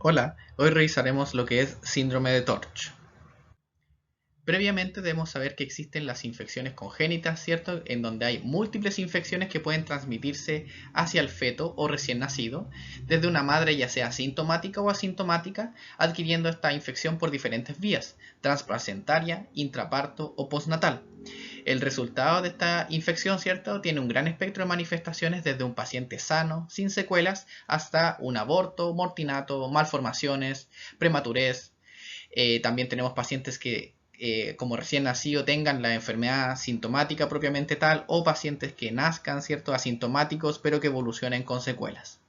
Hola, hoy revisaremos lo que es síndrome de Torch. Previamente debemos saber que existen las infecciones congénitas, ¿cierto? En donde hay múltiples infecciones que pueden transmitirse hacia el feto o recién nacido, desde una madre ya sea sintomática o asintomática, adquiriendo esta infección por diferentes vías, transplacentaria, intraparto o postnatal. El resultado de esta infección, ¿cierto? Tiene un gran espectro de manifestaciones desde un paciente sano, sin secuelas, hasta un aborto, mortinato, malformaciones, prematurez. También tenemos pacientes que como recién nacido tengan la enfermedad sintomática propiamente tal o pacientes que nazcan, ¿cierto? Asintomáticos pero que evolucionen con secuelas.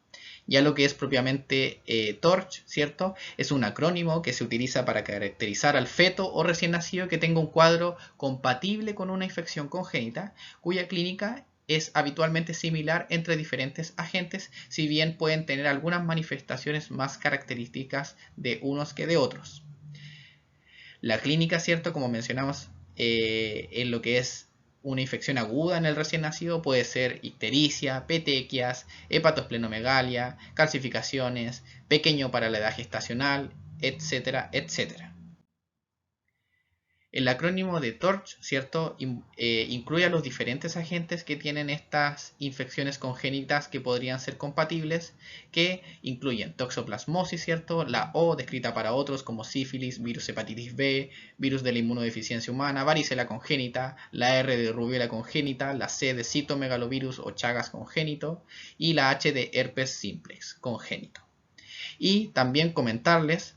Ya lo que es propiamente TORCH, ¿cierto? Es un acrónimo que se utiliza para caracterizar al feto o recién nacido que tenga un cuadro compatible con una infección congénita, cuya clínica es habitualmente similar entre diferentes agentes, si bien pueden tener algunas manifestaciones más características de unos que de otros. La clínica, ¿cierto? Como mencionamos, en lo que es una infección aguda en el recién nacido puede ser ictericia, petequias, hepatosplenomegalia, calcificaciones, pequeño para la edad gestacional, etcétera, etcétera. El acrónimo de TORCH, ¿cierto? Incluye a los diferentes agentes que tienen estas infecciones congénitas que podrían ser compatibles, que incluyen toxoplasmosis, ¿cierto? La O descrita para otros como sífilis, virus hepatitis B, virus de la inmunodeficiencia humana, varicela congénita, la R de rubiola congénita, la C de citomegalovirus o chagas congénito y la H de herpes simplex congénito. Y también comentarles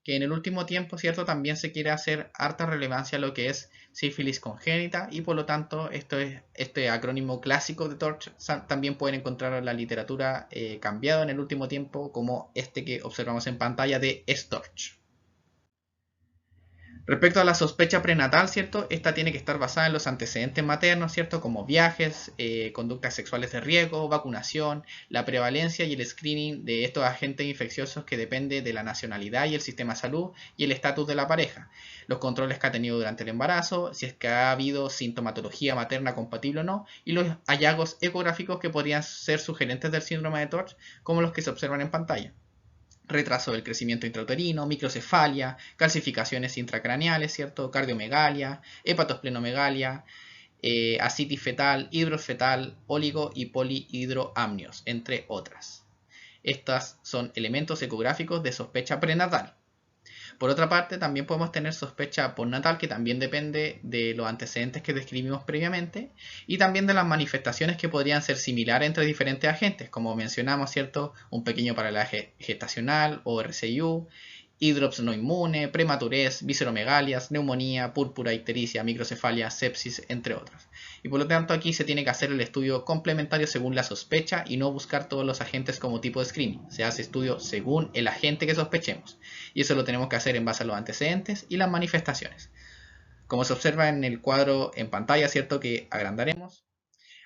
que en el último tiempo, ¿cierto? También se quiere hacer harta relevancia a lo que es sífilis congénita y por lo tanto este acrónimo clásico de TORCH también pueden encontrar en la literatura cambiado en el último tiempo como este que observamos en pantalla de STORCH. Respecto a la sospecha prenatal, ¿cierto? Esta tiene que estar basada en los antecedentes maternos, ¿cierto? Como viajes, conductas sexuales de riesgo, vacunación, la prevalencia y el screening de estos agentes infecciosos que depende de la nacionalidad y el sistema de salud y el estatus de la pareja, los controles que ha tenido durante el embarazo, si es que ha habido sintomatología materna compatible o no, y los hallazgos ecográficos que podrían ser sugerentes del síndrome de Torch, como los que se observan en pantalla. Retraso del crecimiento intrauterino, microcefalia, calcificaciones intracraneales, ¿cierto? Cardiomegalia, hepatosplenomegalia, asitis fetal, hidrofetal, óligo y polihidroamnios, entre otras. Estas son elementos ecográficos de sospecha prenatal. Por otra parte, también podemos tener sospecha postnatal, que también depende de los antecedentes que describimos previamente, y también de las manifestaciones que podrían ser similares entre diferentes agentes, como mencionamos, ¿cierto? Un pequeño paralaje gestacional o RCIU, hidrops no inmune, prematurez, visceromegalias, neumonía, púrpura, ictericia, microcefalia, sepsis, entre otros. Y por lo tanto aquí se tiene que hacer el estudio complementario según la sospecha y no buscar todos los agentes como tipo de screening. Se hace estudio según el agente que sospechemos. Y eso lo tenemos que hacer en base a los antecedentes y las manifestaciones. Como se observa en el cuadro en pantalla, ¿cierto? Que agrandaremos,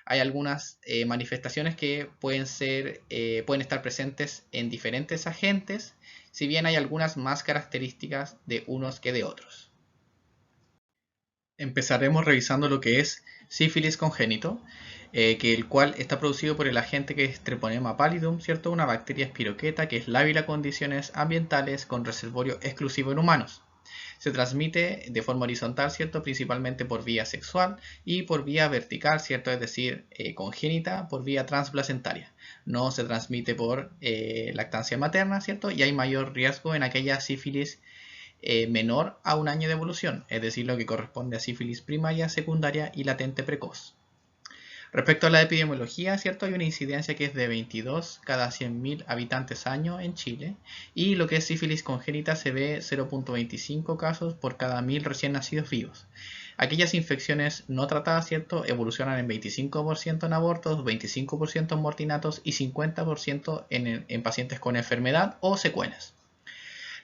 hay algunas manifestaciones que pueden estar presentes en diferentes agentes, si bien hay algunas más características de unos que de otros. Empezaremos revisando lo que es sífilis congénito, que el cual está producido por el agente que es Treponema pallidum, ¿cierto? Una bacteria espiroqueta que es lábil a condiciones ambientales con reservorio exclusivo en humanos. Se transmite de forma horizontal, ¿cierto? Principalmente por vía sexual y por vía vertical, ¿cierto? Es decir, congénita por vía transplacentaria. No se transmite por lactancia materna, ¿cierto? Y hay mayor riesgo en aquella sífilis menor a un año de evolución, es decir, lo que corresponde a sífilis primaria, secundaria y latente precoz. Respecto a la epidemiología, ¿cierto? Hay una incidencia que es de 22 cada 100.000 habitantes año en Chile, y lo que es sífilis congénita se ve 0.25 casos por cada 1.000 recién nacidos vivos. Aquellas infecciones no tratadas, ¿cierto? Evolucionan en 25% en abortos, 25% en mortinatos y 50% en pacientes con enfermedad o secuelas.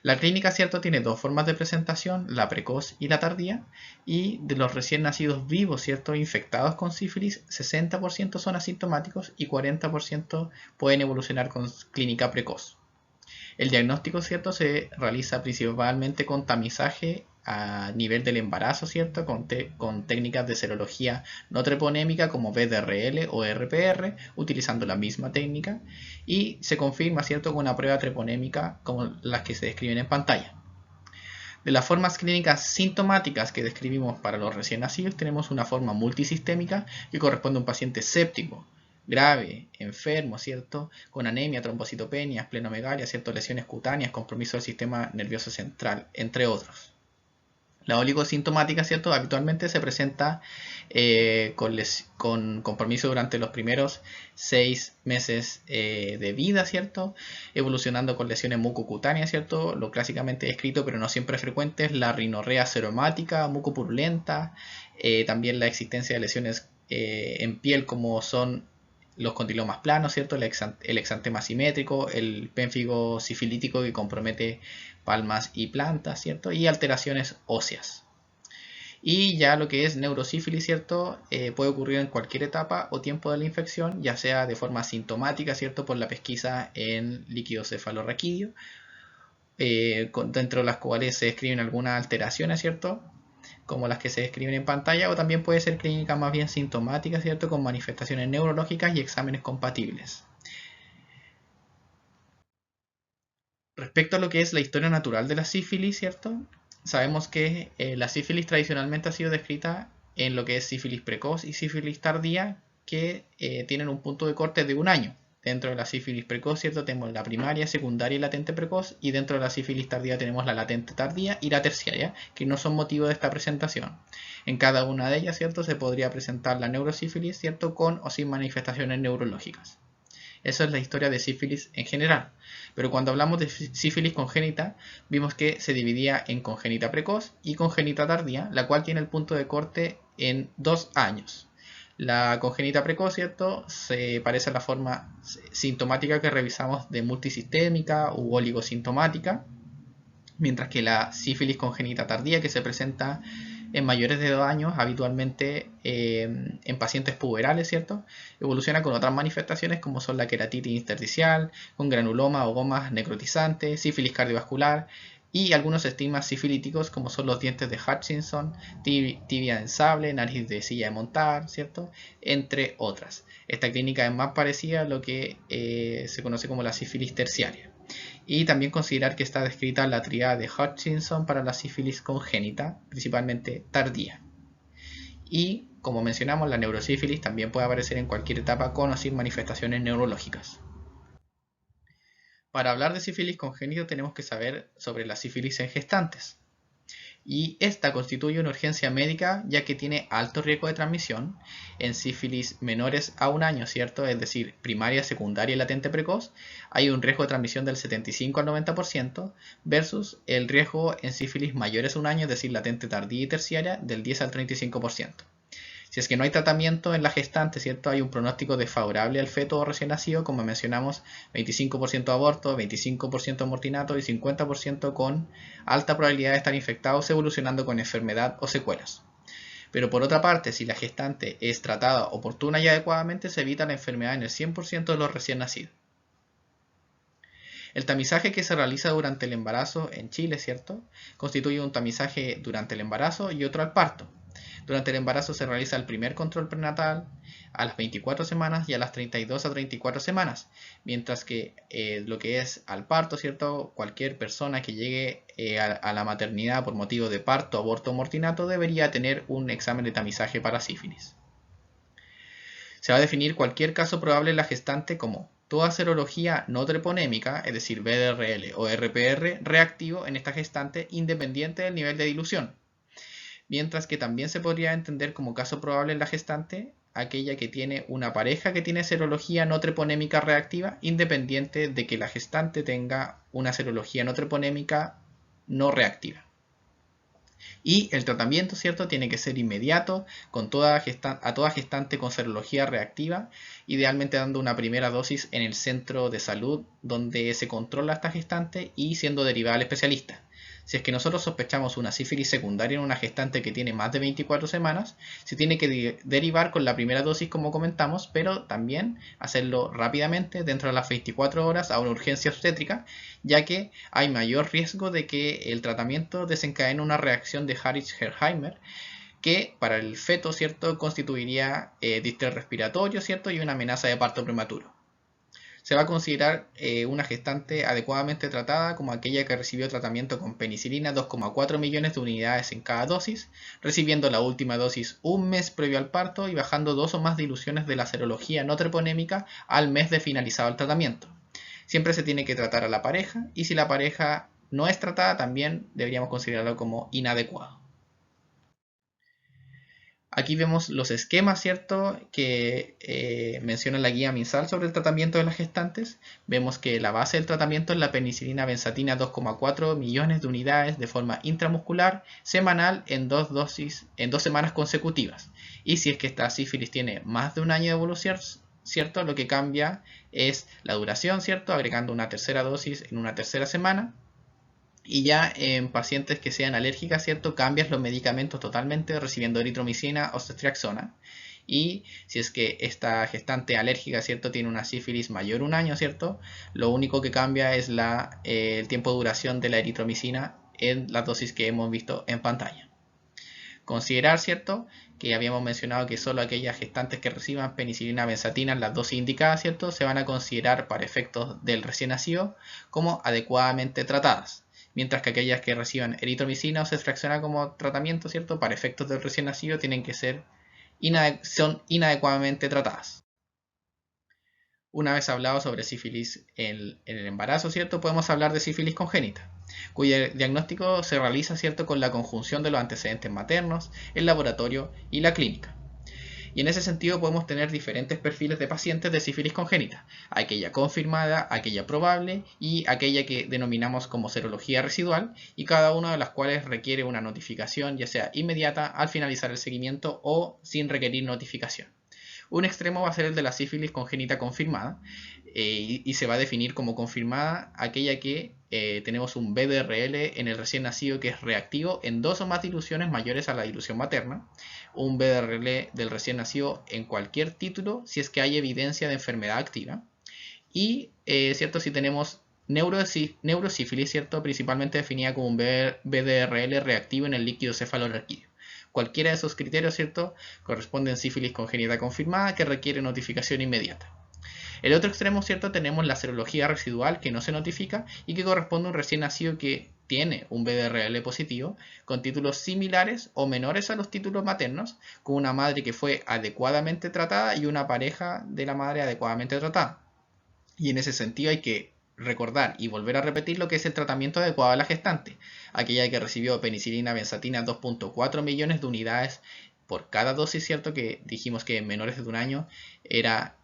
La clínica, ¿cierto?, tiene dos formas de presentación, la precoz y la tardía, y de los recién nacidos vivos, ¿cierto?, infectados con sífilis, 60% son asintomáticos y 40% pueden evolucionar con clínica precoz. El diagnóstico, ¿cierto?, se realiza principalmente con tamizaje a nivel del embarazo, ¿cierto? Con técnicas de serología no treponémica como VDRL o RPR, utilizando la misma técnica, y se confirma, ¿cierto?, con una prueba treponémica como las que se describen en pantalla. De las formas clínicas sintomáticas que describimos para los recién nacidos, tenemos una forma multisistémica que corresponde a un paciente séptico, grave, enfermo, ¿cierto?, con anemia, trombocitopenia, esplenomegalia, ¿cierto?, lesiones cutáneas, compromiso del sistema nervioso central, entre otros. La oligosintomática, ¿cierto?, habitualmente se presenta con compromiso durante los primeros 6 meses de vida, ¿cierto?, evolucionando con lesiones mucocutáneas, ¿cierto?, lo clásicamente descrito pero no siempre frecuente es la rinorrea seromática, mucopurulenta, también la existencia de lesiones en piel como son los condilomas planos, ¿cierto?, el exantema simétrico, el pénfigo sifilítico que compromete palmas y plantas, ¿cierto?, y alteraciones óseas. Y ya lo que es neurosífilis, ¿cierto?, puede ocurrir en cualquier etapa o tiempo de la infección, ya sea de forma sintomática, ¿cierto?, por la pesquisa en líquido cefalorraquídeo, dentro de las cuales se describen algunas alteraciones, ¿cierto?, como las que se describen en pantalla, o también puede ser clínica más bien sintomática, ¿cierto?, con manifestaciones neurológicas y exámenes compatibles. Respecto a lo que es la historia natural de la sífilis, ¿cierto?, sabemos que la sífilis tradicionalmente ha sido descrita en lo que es sífilis precoz y sífilis tardía, que tienen un punto de corte de 1 año. Dentro de la sífilis precoz, ¿cierto?, tenemos la primaria, secundaria y latente precoz, y dentro de la sífilis tardía tenemos la latente tardía y la terciaria, que no son motivo de esta presentación. En cada una de ellas, ¿cierto?, se podría presentar la neurosífilis, ¿cierto?, con o sin manifestaciones neurológicas. Esa es la historia de sífilis en general. Pero cuando hablamos de sífilis congénita, vimos que se dividía en congénita precoz y congénita tardía, la cual tiene el punto de corte en 2 años. La congénita precoz, ¿cierto?, se parece a la forma sintomática que revisamos de multisistémica u oligosintomática, mientras que la sífilis congénita tardía, que se presenta en mayores de 2 años, habitualmente en pacientes puberales, ¿cierto?, evoluciona con otras manifestaciones como son la queratitis intersticial, con granuloma o gomas necrotizantes, sífilis cardiovascular y algunos estigmas sifilíticos como son los dientes de Hutchinson, tibia de sable, nariz de silla de montar, ¿cierto?, entre otras. Esta clínica es más parecida a lo que se conoce como la sífilis terciaria. Y también considerar que está descrita la tríada de Hutchinson para la sífilis congénita, principalmente tardía. Y, como mencionamos, la neurosífilis también puede aparecer en cualquier etapa con o sin manifestaciones neurológicas. Para hablar de sífilis congénita tenemos que saber sobre la sífilis en gestantes. Y esta constituye una urgencia médica ya que tiene alto riesgo de transmisión en sífilis menores a 1 año, ¿cierto? Es decir, primaria, secundaria y latente precoz, hay un riesgo de transmisión del 75 al 90% versus el riesgo en sífilis mayores a 1 año, es decir, latente tardía y terciaria, del 10 al 35%. Si es que no hay tratamiento en la gestante, ¿cierto?, hay un pronóstico desfavorable al feto o recién nacido, como mencionamos, 25% de aborto, 25% de mortinato y 50% con alta probabilidad de estar infectados evolucionando con enfermedad o secuelas. Pero por otra parte, si la gestante es tratada oportuna y adecuadamente, se evita la enfermedad en el 100% de los recién nacidos. El tamizaje que se realiza durante el embarazo en Chile, ¿cierto?, constituye un tamizaje durante el embarazo y otro al parto. Durante el embarazo se realiza el primer control prenatal a las 24 semanas y a las 32 a 34 semanas, mientras que lo que es al parto, ¿cierto?, cualquier persona que llegue a la maternidad por motivo de parto, aborto o mortinato debería tener un examen de tamizaje para sífilis. Se va a definir cualquier caso probable en la gestante como toda serología no treponémica, es decir, VDRL o RPR, reactivo en esta gestante independiente del nivel de dilución. Mientras que también se podría entender como caso probable en la gestante aquella que tiene una pareja que tiene serología no treponémica reactiva, independiente de que la gestante tenga una serología no treponémica no reactiva. Y el tratamiento, ¿cierto?, tiene que ser inmediato a toda gestante con serología reactiva, idealmente dando una primera dosis en el centro de salud donde se controla esta gestante y siendo derivada al especialista. Si es que nosotros sospechamos una sífilis secundaria en una gestante que tiene más de 24 semanas, se tiene que derivar con la primera dosis como comentamos, pero también hacerlo rápidamente dentro de las 24 horas a una urgencia obstétrica, ya que hay mayor riesgo de que el tratamiento desencadene una reacción de Harris-Herheimer que para el feto, ¿cierto?, constituiría distrés respiratorio, ¿cierto?, y una amenaza de parto prematuro. Se va a considerar una gestante adecuadamente tratada como aquella que recibió tratamiento con penicilina 2,4 millones de unidades en cada dosis, recibiendo la última dosis un mes previo al parto y bajando 2 o más diluciones de la serología no treponémica al mes de finalizado el tratamiento. Siempre se tiene que tratar a la pareja y si la pareja no es tratada también deberíamos considerarlo como inadecuado. Aquí vemos los esquemas, ¿cierto?, que menciona la guía MinSal sobre el tratamiento de las gestantes. Vemos que la base del tratamiento es la penicilina benzatina 2,4 millones de unidades de forma intramuscular semanal en 2 semanas consecutivas. Y si es que esta sífilis tiene más de un año de evolución, ¿cierto?, lo que cambia es la duración, ¿cierto?, agregando una tercera dosis en una tercera semana. Y ya en pacientes que sean alérgicas, ¿cierto?, cambias los medicamentos totalmente recibiendo eritromicina o ceftriaxona. Y si es que esta gestante alérgica, ¿cierto?, tiene una sífilis mayor a un año, ¿cierto?, lo único que cambia es el tiempo de duración de la eritromicina en la dosis que hemos visto en pantalla. Considerar, ¿cierto?, que habíamos mencionado que solo aquellas gestantes que reciban penicilina benzatina en las dosis indicadas, ¿cierto?, se van a considerar para efectos del recién nacido como adecuadamente tratadas, mientras que aquellas que reciban eritromicina o ceftriaxona como tratamiento, ¿cierto?, para efectos del recién nacido tienen que son inadecuadamente tratadas. Una vez hablado sobre sífilis en el embarazo, ¿cierto?, podemos hablar de sífilis congénita, cuyo diagnóstico se realiza, ¿cierto?, con la conjunción de los antecedentes maternos, el laboratorio y la clínica. Y en ese sentido podemos tener diferentes perfiles de pacientes de sífilis congénita, aquella confirmada, aquella probable y aquella que denominamos como serología residual, y cada una de las cuales requiere una notificación ya sea inmediata al finalizar el seguimiento o sin requerir notificación. Un extremo va a ser el de la sífilis congénita confirmada y se va a definir como confirmada aquella que tenemos un BDRL en el recién nacido que es reactivo en 2 o más diluciones mayores a la dilución materna, un BDRL del recién nacido en cualquier título si es que hay evidencia de enfermedad activa y ¿cierto?, si tenemos neurosífilis, ¿cierto?, principalmente definida como un BDRL reactivo en el líquido cefalorraquídeo. Cualquiera de esos criterios, ¿cierto?, corresponden a sífilis congénita confirmada que requiere notificación inmediata. El otro extremo, ¿cierto?, tenemos la serología residual que no se notifica y que corresponde a un recién nacido que tiene un BDRL positivo con títulos similares o menores a los títulos maternos, con una madre que fue adecuadamente tratada y una pareja de la madre adecuadamente tratada. Y en ese sentido hay que recordar y volver a repetir lo que es el tratamiento adecuado a la gestante, aquella que recibió penicilina benzatina 2,4 millones de unidades por cada dosis, ¿cierto?, que dijimos que en menores de un año era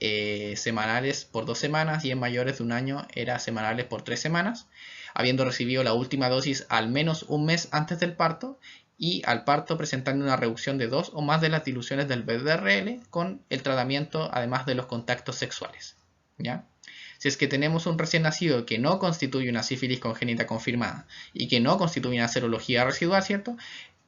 semanales por 2 semanas y en mayores de un año era semanales por 3 semanas, habiendo recibido la última dosis al menos un mes antes del parto y al parto presentando una reducción de 2 o más de las diluciones del BDRL con el tratamiento además de los contactos sexuales, ¿ya? Si es que tenemos un recién nacido que no constituye una sífilis congénita confirmada y que no constituye una serología residual, ¿cierto?,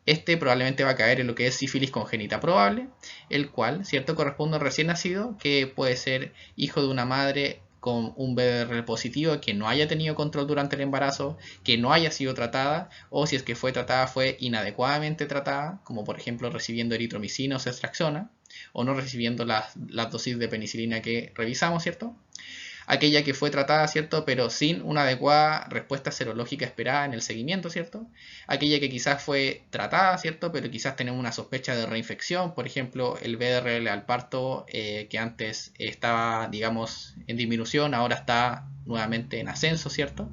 este probablemente va a caer en lo que es sífilis congénita probable, el cual, ¿cierto?, corresponde a un recién nacido que puede ser hijo de una madre con un BDR positivo que no haya tenido control durante el embarazo, que no haya sido tratada, o si es que fue tratada fue inadecuadamente tratada, como por ejemplo recibiendo eritromicina o ceftriaxona, o no recibiendo las dosis de penicilina que revisamos, ¿cierto? Aquella que fue tratada, ¿cierto?, pero sin una adecuada respuesta serológica esperada en el seguimiento, ¿cierto? Aquella que quizás fue tratada, ¿cierto?, pero quizás tenemos una sospecha de reinfección, por ejemplo, el BDRL al parto que antes estaba, digamos, en disminución, ahora está nuevamente en ascenso, ¿cierto?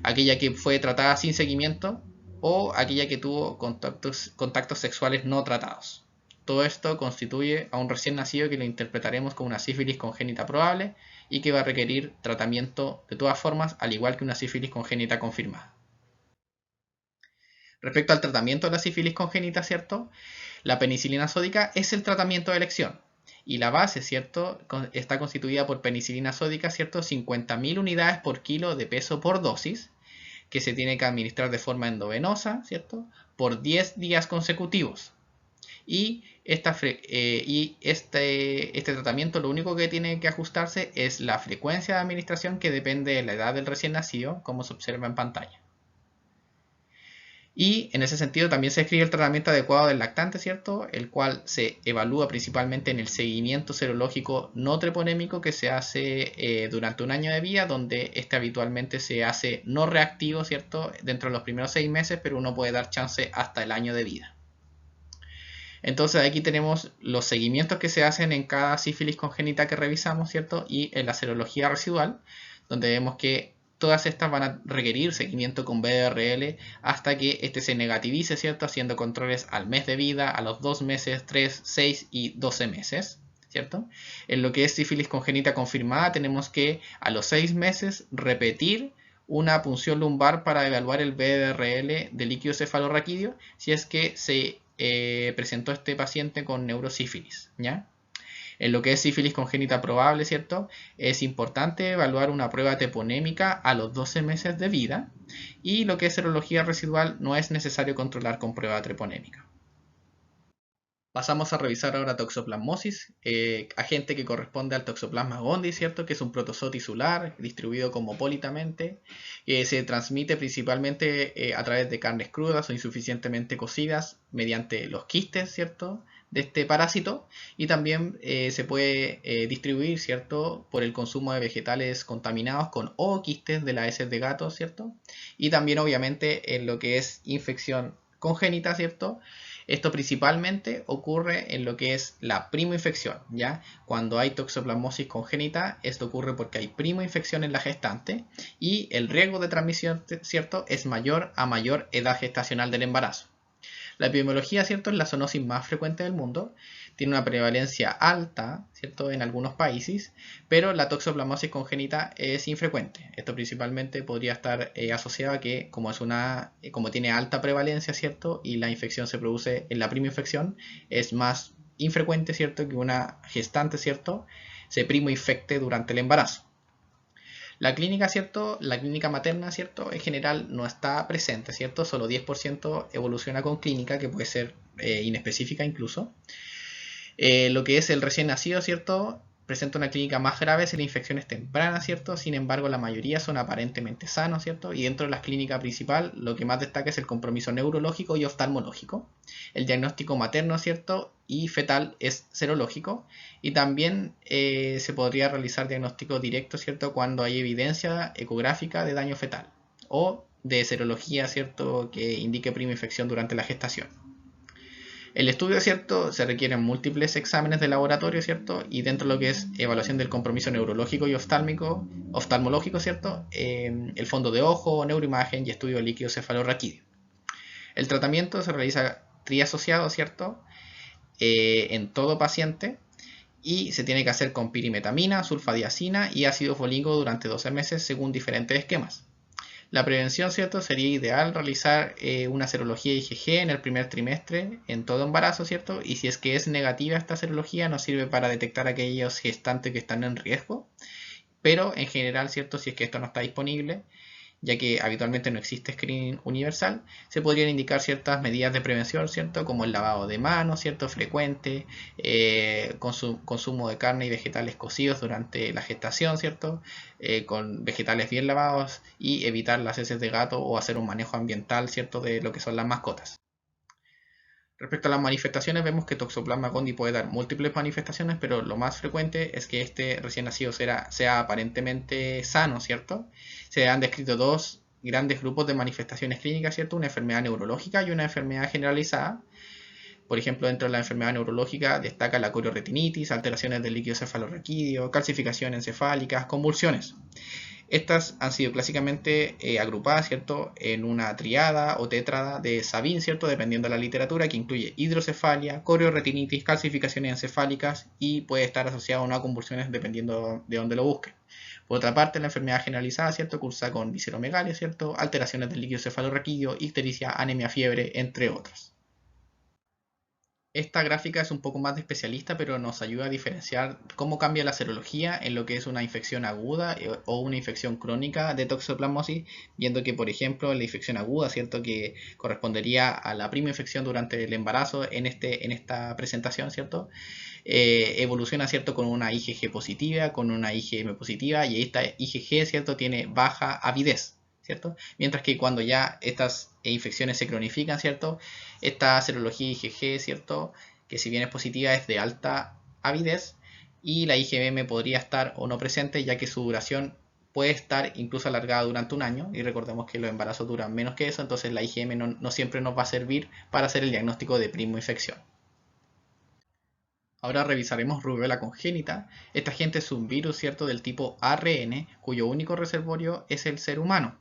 Aquella que fue tratada sin seguimiento o aquella que tuvo contactos sexuales no tratados. Todo esto constituye a un recién nacido que lo interpretaremos como una sífilis congénita probable y que va a requerir tratamiento de todas formas, al igual que una sífilis congénita confirmada. Respecto al tratamiento de la sífilis congénita, ¿cierto?, la penicilina sódica es el tratamiento de elección y la base, ¿cierto?, está constituida por penicilina sódica, ¿cierto?, 50.000 unidades por kilo de peso por dosis, que se tiene que administrar de forma endovenosa, ¿cierto? Por 10 días consecutivos. Y este tratamiento lo único que tiene que ajustarse es la frecuencia de administración, que depende de la edad del recién nacido, como se observa en pantalla. Y en ese sentido también se escribe el tratamiento adecuado del lactante, ¿cierto? El cual se evalúa principalmente en el seguimiento serológico no treponémico que se hace durante un año de vida, donde este habitualmente se hace no reactivo, ¿cierto? Dentro de los primeros 6 meses, pero uno puede dar chance hasta el año de vida. Entonces aquí tenemos los seguimientos que se hacen en cada sífilis congénita que revisamos, ¿cierto? Y en la serología residual, donde vemos que todas estas van a requerir seguimiento con BDRL hasta que este se negativice, ¿cierto? Haciendo controles al mes de vida, a los 2 meses, 3, 6 y 12 meses, ¿cierto? En lo que es sífilis congénita confirmada, tenemos que a los 6 meses repetir una punción lumbar para evaluar el BDRL de líquido cefalorraquídeo si es que se presentó este paciente con neurosífilis, ¿ya? En lo que es sífilis congénita probable, ¿cierto? Es importante evaluar una prueba teponémica a los 12 meses de vida, y lo que es serología residual no es necesario controlar con prueba treponémica. Pasamos a revisar ahora toxoplasmosis, agente que corresponde al Toxoplasma gondii, ¿cierto? Que es un protozoo tisular distribuido cosmopolitamente, se transmite principalmente a través de carnes crudas o insuficientemente cocidas mediante los quistes, ¿cierto? De este parásito, y también se puede distribuir, ¿cierto? Por el consumo de vegetales contaminados con ooquistes de las heces de gato, ¿cierto? Y también obviamente en lo que es infección congénita, ¿cierto? Esto principalmente ocurre en lo que es la primoinfección, ¿ya? Cuando hay toxoplasmosis congénita, esto ocurre porque hay primoinfección en la gestante y el riesgo de transmisión, ¿cierto?, es mayor a mayor edad gestacional del embarazo. La epidemiología, ¿cierto?, es la zoonosis más frecuente del mundo, tiene una prevalencia alta, ¿cierto?, en algunos países, pero la toxoplasmosis congénita es infrecuente. Esto principalmente podría estar asociado a que como tiene alta prevalencia, ¿cierto?, y la infección se produce en la primoinfección, es más infrecuente, ¿cierto?, que una gestante, ¿cierto?, se primoinfecte durante el embarazo. La clínica, ¿cierto? La clínica materna, ¿cierto? En general no está presente, ¿cierto? Solo 10% evoluciona con clínica, que puede ser inespecífica incluso. Lo que es el recién nacido, ¿cierto? Presenta una clínica más grave si la infección es temprana, ¿cierto? Sin embargo, la mayoría son aparentemente sanos, ¿cierto? Y dentro de la clínica principal, lo que más destaca es el compromiso neurológico y oftalmológico. El diagnóstico materno, ¿cierto?, y fetal es serológico. Y también se podría realizar diagnóstico directo, ¿cierto?, cuando hay evidencia ecográfica de daño fetal o de serología, ¿cierto?, que indique primoinfección durante la gestación. El estudio, ¿cierto?, se requieren múltiples exámenes de laboratorio, ¿cierto?, y dentro de lo que es evaluación del compromiso neurológico y oftalmológico, ¿cierto?, el fondo de ojo, neuroimagen y estudio líquido cefalorraquídeo. El tratamiento se realiza triasociado, ¿cierto?, en todo paciente, y se tiene que hacer con pirimetamina, sulfadiazina y ácido fólico durante 12 meses según diferentes esquemas. La prevención, ¿cierto? Sería ideal realizar una serología IgG en el primer trimestre en todo embarazo, ¿cierto? Y si es que es negativa esta serología, nos sirve para detectar aquellos gestantes que están en riesgo. Pero en general, ¿cierto? Si es que esto no está disponible, ya que habitualmente no existe screening universal, se podrían indicar ciertas medidas de prevención, ¿cierto?, como el lavado de manos, ¿cierto?, frecuente, consumo de carne y vegetales cocidos durante la gestación, ¿cierto?, con vegetales bien lavados, y evitar las heces de gato o hacer un manejo ambiental, ¿cierto?, de lo que son las mascotas. Respecto a las manifestaciones, vemos que Toxoplasma gondii puede dar múltiples manifestaciones, pero lo más frecuente es que este recién nacido sea aparentemente sano, ¿cierto? Se han descrito dos grandes grupos de manifestaciones clínicas, ¿cierto? Una enfermedad neurológica y una enfermedad generalizada. Por ejemplo, dentro de la enfermedad neurológica destaca la corioretinitis, alteraciones del líquido cefalorraquídeo, calcificaciones encefálicas, convulsiones. Estas han sido clásicamente agrupadas, ¿cierto?, en una triada o tétrada de Sabin, ¿cierto?, dependiendo de la literatura, que incluye hidrocefalia, corioretinitis, calcificaciones encefálicas, y puede estar asociado a no convulsiones dependiendo de dónde lo busque. Por otra parte, la enfermedad generalizada, ¿cierto?, cursa con visceromegalia, ¿cierto?, alteraciones del líquido cefalorraquídeo, ictericia, anemia, fiebre, entre otras. Esta gráfica es un poco más de especialista, pero nos ayuda a diferenciar cómo cambia la serología en lo que es una infección aguda o una infección crónica de toxoplasmosis, viendo que, por ejemplo, en la infección aguda, ¿cierto? Que correspondería a la prima infección durante el embarazo en esta presentación, ¿cierto? Evoluciona, ¿cierto? Con una IgG positiva, con una IgM positiva, y esta IgG, ¿cierto? Tiene baja avidez, ¿cierto? Mientras que cuando ya estas infecciones se cronifican, ¿cierto? Esta serología IgG, ¿cierto? Que si bien es positiva es de alta avidez, y la IgM podría estar o no presente, ya que su duración puede estar incluso alargada durante un año, y recordemos que los embarazos duran menos que eso, entonces la IgM no siempre nos va a servir para hacer el diagnóstico de primo infección. Ahora revisaremos rubiola congénita. Esta agente es un virus, ¿cierto? Del tipo ARN, cuyo único reservorio es el ser humano.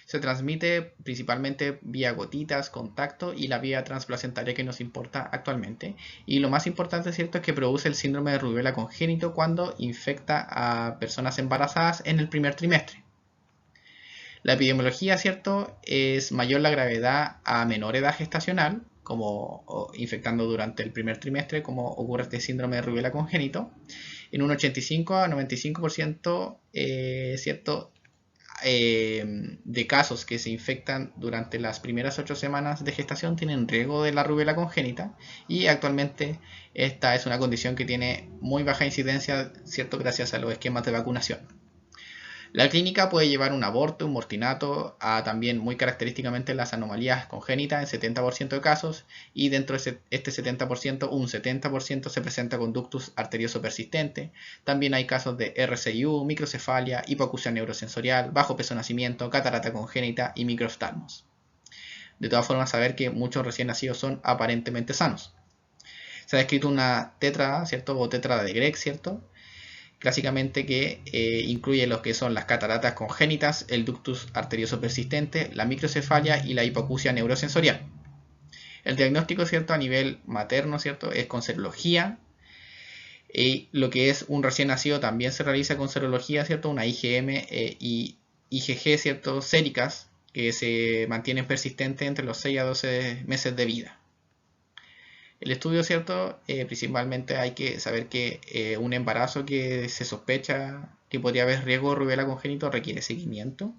Se transmite principalmente vía gotitas, contacto y la vía transplacentaria que nos importa actualmente. Y lo más importante, ¿cierto?, es que produce el síndrome de rubiola congénito cuando infecta a personas embarazadas en el primer trimestre. La epidemiología, ¿cierto?, es mayor la gravedad a menor edad gestacional, como infectando durante el primer trimestre, como ocurre este síndrome de rubiola congénito, en un 85 a 95%, ¿cierto?, de casos que se infectan durante las primeras 8 semanas de gestación tienen riesgo de la rubiola congénita, y actualmente esta es una condición que tiene muy baja incidencia, ¿cierto?, gracias a los esquemas de vacunación. La clínica puede llevar un aborto, un mortinato, a también muy característicamente las anomalías congénitas en 70% de casos, y dentro de este 70%, un 70% se presenta con ductus arterioso persistente. También hay casos de RCIU, microcefalia, hipoacusia neurosensorial, bajo peso de nacimiento, catarata congénita y microoftalmos. De todas formas, saber que muchos recién nacidos son aparentemente sanos. Se ha descrito una tetrada, ¿cierto? O tetrada de Gregg, ¿cierto? Clásicamente que incluye lo que son las cataratas congénitas, el ductus arterioso persistente, la microcefalia y la hipoacusia neurosensorial. El diagnóstico, ¿cierto?, a nivel materno, ¿cierto?, es con serología. Y lo que es un recién nacido también se realiza con serología, ¿cierto?, una IgM y IgG, ¿cierto?, séricas, que se mantienen persistentes entre los 6 a 12 meses de vida. El estudio, ¿cierto? Principalmente hay que saber que un embarazo que se sospecha que podría haber riesgo de rubiola congénito requiere seguimiento,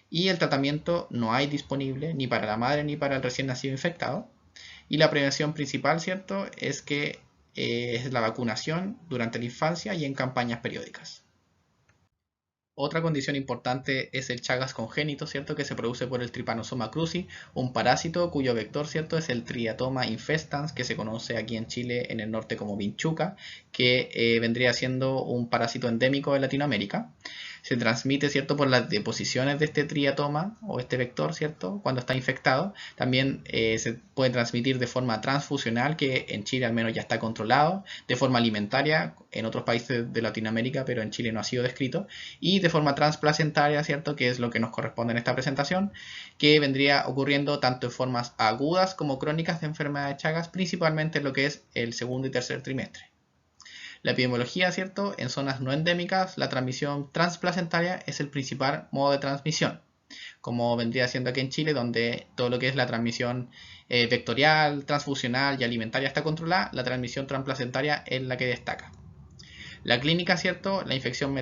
y el tratamiento no hay disponible ni para la madre ni para el recién nacido infectado. Y la prevención principal, ¿cierto?, es que es la vacunación durante la infancia y en campañas periódicas. Otra condición importante es el Chagas congénito, ¿cierto?, que se produce por el Trypanosoma cruzi, un parásito cuyo vector, ¿cierto?, es el Triatoma infestans, que se conoce aquí en Chile en el norte como vinchuca, que vendría siendo un parásito endémico de Latinoamérica. Se transmite, ¿cierto?, por las deposiciones de este triatoma o este vector, ¿cierto?, cuando está infectado. También se puede transmitir de forma transfusional, que en Chile al menos ya está controlado, de forma alimentaria en otros países de Latinoamérica, pero en Chile no ha sido descrito, y de forma transplacentaria, ¿cierto?, que es lo que nos corresponde en esta presentación, que vendría ocurriendo tanto en formas agudas como crónicas de enfermedad de Chagas, principalmente en lo que es el segundo y tercer trimestre. La epidemiología, ¿cierto? En zonas no endémicas, la transmisión transplacentaria es el principal modo de transmisión, como vendría siendo aquí en Chile, donde todo lo que es la transmisión vectorial, transfusional y alimentaria está controlada, la transmisión transplacentaria es la que destaca. La clínica, ¿cierto? La infección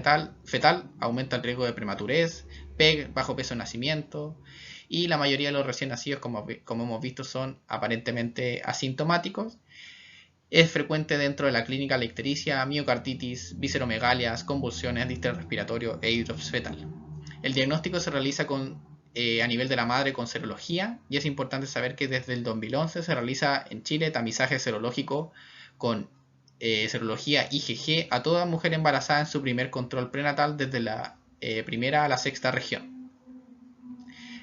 fetal aumenta el riesgo de prematurez, PEG, bajo peso de nacimiento, y la mayoría de los recién nacidos, como hemos visto, son aparentemente asintomáticos. Es frecuente dentro de la clínica la ictericia, miocarditis, visceromegalias, convulsiones, distrés respiratorio e hidrops fetal. El diagnóstico se realiza a nivel de la madre con serología, y es importante saber que desde el 2011 se realiza en Chile tamizaje serológico con serología IgG a toda mujer embarazada en su primer control prenatal desde la primera a la sexta región.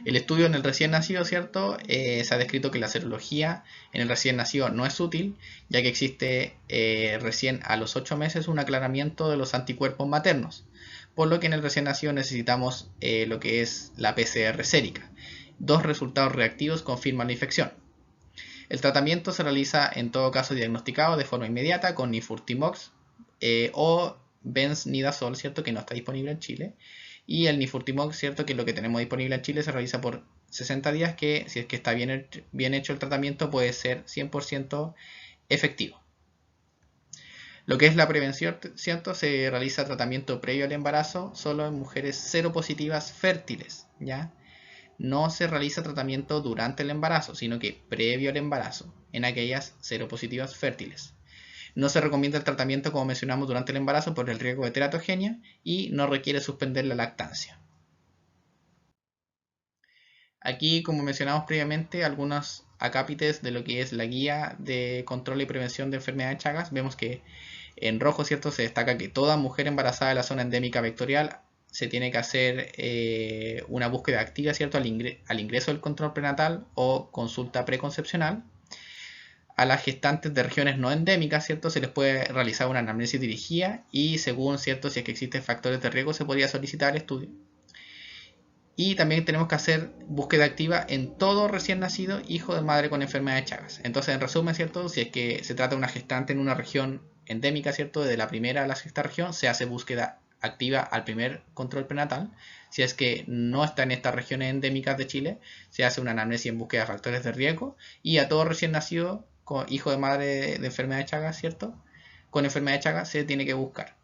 El estudio en el recién nacido, ¿cierto? Se ha descrito que la serología en el recién nacido no es útil, ya que existe recién a los 8 meses un aclaramiento de los anticuerpos maternos, por lo que en el recién nacido necesitamos lo que es la PCR sérica. 2 resultados reactivos confirman la infección. El tratamiento se realiza en todo caso diagnosticado de forma inmediata con nifurtimox o benznidazol, ¿cierto?, que no está disponible en Chile. Y el nifurtimox, ¿cierto?, que es lo que tenemos disponible en Chile, se realiza por 60 días, que si es que está bien hecho el tratamiento puede ser 100% efectivo. Lo que es la prevención, ¿cierto? Se realiza tratamiento previo al embarazo solo en mujeres seropositivas fértiles, ¿ya? No se realiza tratamiento durante el embarazo, sino que previo al embarazo, en aquellas seropositivas fértiles. No se recomienda el tratamiento, como mencionamos, durante el embarazo por el riesgo de teratogenia y no requiere suspender la lactancia. Aquí, como mencionamos previamente, algunos acápites de lo que es la guía de control y prevención de enfermedad de Chagas. Vemos que en rojo, ¿cierto?, se destaca que toda mujer embarazada de la zona endémica vectorial se tiene que hacer una búsqueda activa, ¿cierto?, al ingreso del control prenatal o consulta preconcepcional. A las gestantes de regiones no endémicas, ¿cierto?, se les puede realizar una anamnesis dirigida y según, ¿cierto?, si es que existen factores de riesgo, se podría solicitar el estudio. Y también tenemos que hacer búsqueda activa en todo recién nacido hijo de madre con enfermedad de Chagas. Entonces, en resumen, ¿cierto?, si es que se trata de una gestante en una región endémica, ¿cierto?, desde la primera a la sexta región, se hace búsqueda activa al primer control prenatal. Si es que no está en estas regiones endémicas de Chile, se hace una anamnesis en búsqueda de factores de riesgo. Y a todo recién nacido con hijo de madre de enfermedad de Chagas, ¿cierto?, con enfermedad de Chagas se tiene que buscar.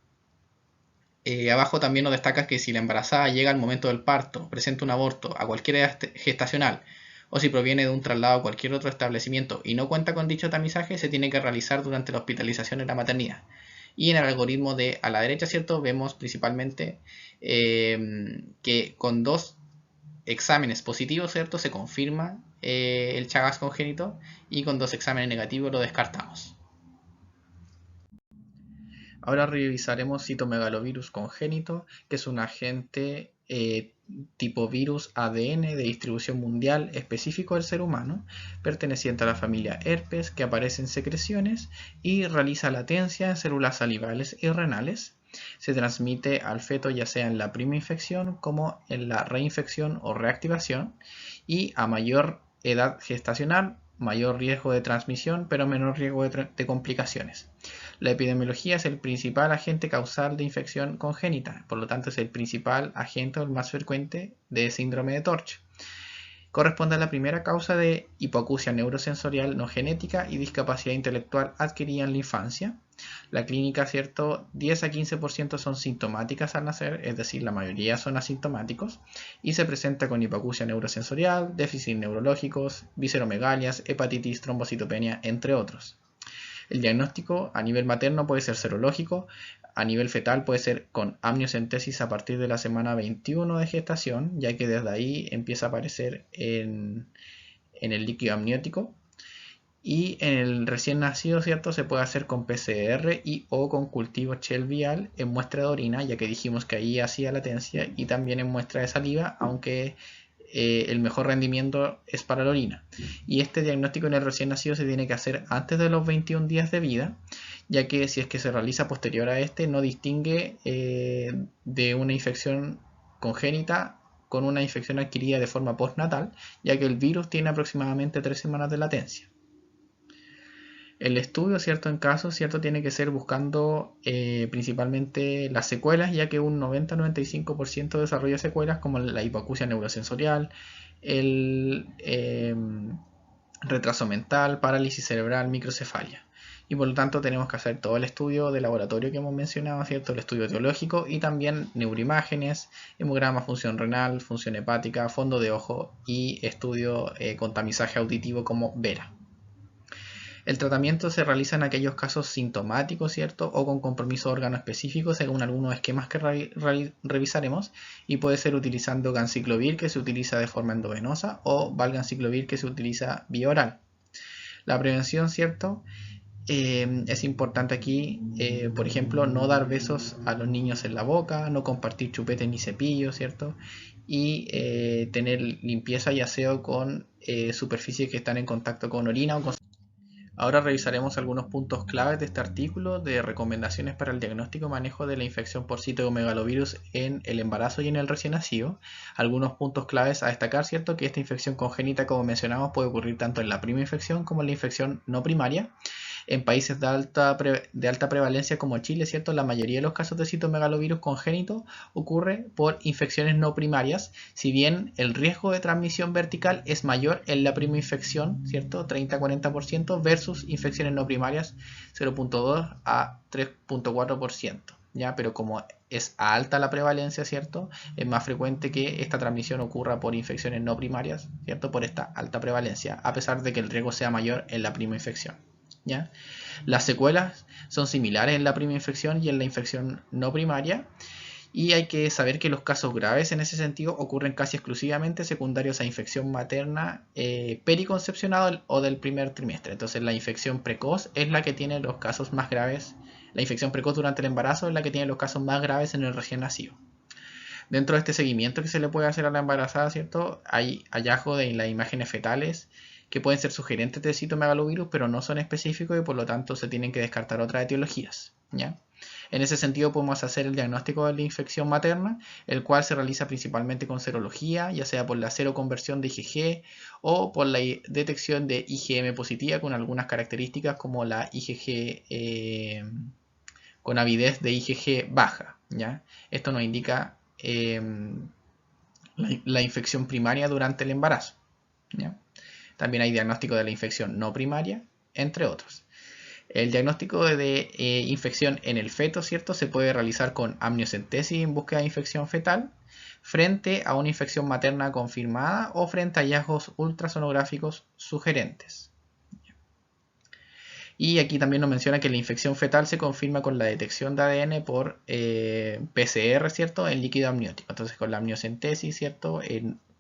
Abajo también nos destaca que si la embarazada llega al momento del parto, presenta un aborto a cualquier edad gestacional o si proviene de un traslado a cualquier otro establecimiento y no cuenta con dicho tamizaje, se tiene que realizar durante la hospitalización en la maternidad. Y en el algoritmo de a la derecha, ¿cierto?, vemos principalmente que con 2 exámenes positivos, ¿cierto?, se confirma el Chagas congénito y con 2 exámenes negativos lo descartamos. Ahora revisaremos citomegalovirus congénito, que es un agente tipo virus ADN de distribución mundial específico del ser humano, perteneciente a la familia herpes, que aparece en secreciones y realiza latencia en células salivales y renales. Se transmite al feto ya sea en la prima infección como en la reinfección o reactivación y a mayor edad gestacional, mayor riesgo de transmisión, pero menor riesgo de complicaciones. La epidemiología es el principal agente causal de infección congénita, por lo tanto es el principal agente o el más frecuente de síndrome de Torch. Corresponde a la primera causa de hipoacusia neurosensorial no genética y discapacidad intelectual adquirida en la infancia. La clínica, ¿cierto?, 10 a 15% son sintomáticas al nacer, es decir, la mayoría son asintomáticos, y se presenta con hipoacusia neurosensorial, déficit neurológicos, visceromegalias, hepatitis, trombocitopenia, entre otros. El diagnóstico a nivel materno puede ser serológico, a nivel fetal puede ser con amniocentesis a partir de la semana 21 de gestación, ya que desde ahí empieza a aparecer en el líquido amniótico. Y en el recién nacido, ¿cierto?, se puede hacer con PCR y o con cultivo Shell vial en muestra de orina, ya que dijimos que ahí hacía latencia, y también en muestra de saliva, aunque el mejor rendimiento es para la orina. Y este diagnóstico en el recién nacido se tiene que hacer antes de los 21 días de vida, ya que si es que se realiza posterior a este, no distingue de una infección congénita con una infección adquirida de forma postnatal, ya que el virus tiene aproximadamente 3 semanas de latencia. El estudio, ¿cierto?, en casos, ¿cierto?, tiene que ser buscando principalmente las secuelas, ya que un 90-95% desarrolla secuelas como la hipoacusia neurosensorial, el retraso mental, parálisis cerebral, microcefalia. Y por lo tanto tenemos que hacer todo el estudio de laboratorio que hemos mencionado, ¿cierto?, el estudio etiológico y también neuroimágenes, hemograma, función renal, función hepática, fondo de ojo y estudio con tamizaje auditivo como VERA. El tratamiento se realiza en aquellos casos sintomáticos, ¿cierto?, o con compromiso de órgano específico, según algunos esquemas que revisaremos, y puede ser utilizando ganciclovir, que se utiliza de forma endovenosa, o valganciclovir, que se utiliza vía oral. La prevención, ¿cierto?, es importante aquí, por ejemplo, no dar besos a los niños en la boca, no compartir chupetes ni cepillos, ¿cierto?, y tener limpieza y aseo con superficies que están en contacto con orina o con... Ahora revisaremos algunos puntos claves de este artículo de recomendaciones para el diagnóstico y manejo de la infección por citomegalovirus en el embarazo y en el recién nacido. Algunos puntos claves a destacar, ¿cierto?, que esta infección congénita, como mencionamos, puede ocurrir tanto en la prima infección como en la infección no primaria. En países de alta prevalencia como Chile, ¿cierto? La mayoría de los casos de citomegalovirus congénito ocurre por infecciones no primarias, si bien el riesgo de transmisión vertical es mayor en la prima infección, ¿cierto? 30-40% versus infecciones no primarias 0.2 a 3.4%. ¿Ya? Pero como es alta la prevalencia, ¿cierto? Es más frecuente que esta transmisión ocurra por infecciones no primarias, ¿cierto? Por esta alta prevalencia, a pesar de que el riesgo sea mayor en la prima infección, ¿ya? Las secuelas son similares en la prima infección y en la infección no primaria, y hay que saber que los casos graves en ese sentido ocurren casi exclusivamente secundarios a infección materna periconcepcional o del primer trimestre. Entonces la infección precoz es la que tiene los casos más graves. La infección precoz durante el embarazo es la que tiene los casos más graves en el recién nacido. Dentro de este seguimiento que se le puede hacer a la embarazada, ¿cierto? Hay hallazgos de las imágenes fetales que pueden ser sugerentes de citomegalovirus, pero no son específicos y por lo tanto se tienen que descartar otras etiologías, ¿ya? En ese sentido podemos hacer el diagnóstico de la infección materna, el cual se realiza principalmente con serología, ya sea por la seroconversión de IgG o por la detección de IgM positiva con algunas características como la IgG con avidez de IgG baja, ¿ya? Esto nos indica la infección primaria durante el embarazo, ¿ya? También hay diagnóstico de la infección no primaria, entre otros. El diagnóstico de infección en el feto, ¿cierto? Se puede realizar con amniocentesis en búsqueda de infección fetal, frente a una infección materna confirmada o frente a hallazgos ultrasonográficos sugerentes. Y aquí también nos menciona que la infección fetal se confirma con la detección de ADN por PCR, ¿cierto? En líquido amniótico. Entonces con la amniocentesis, ¿cierto?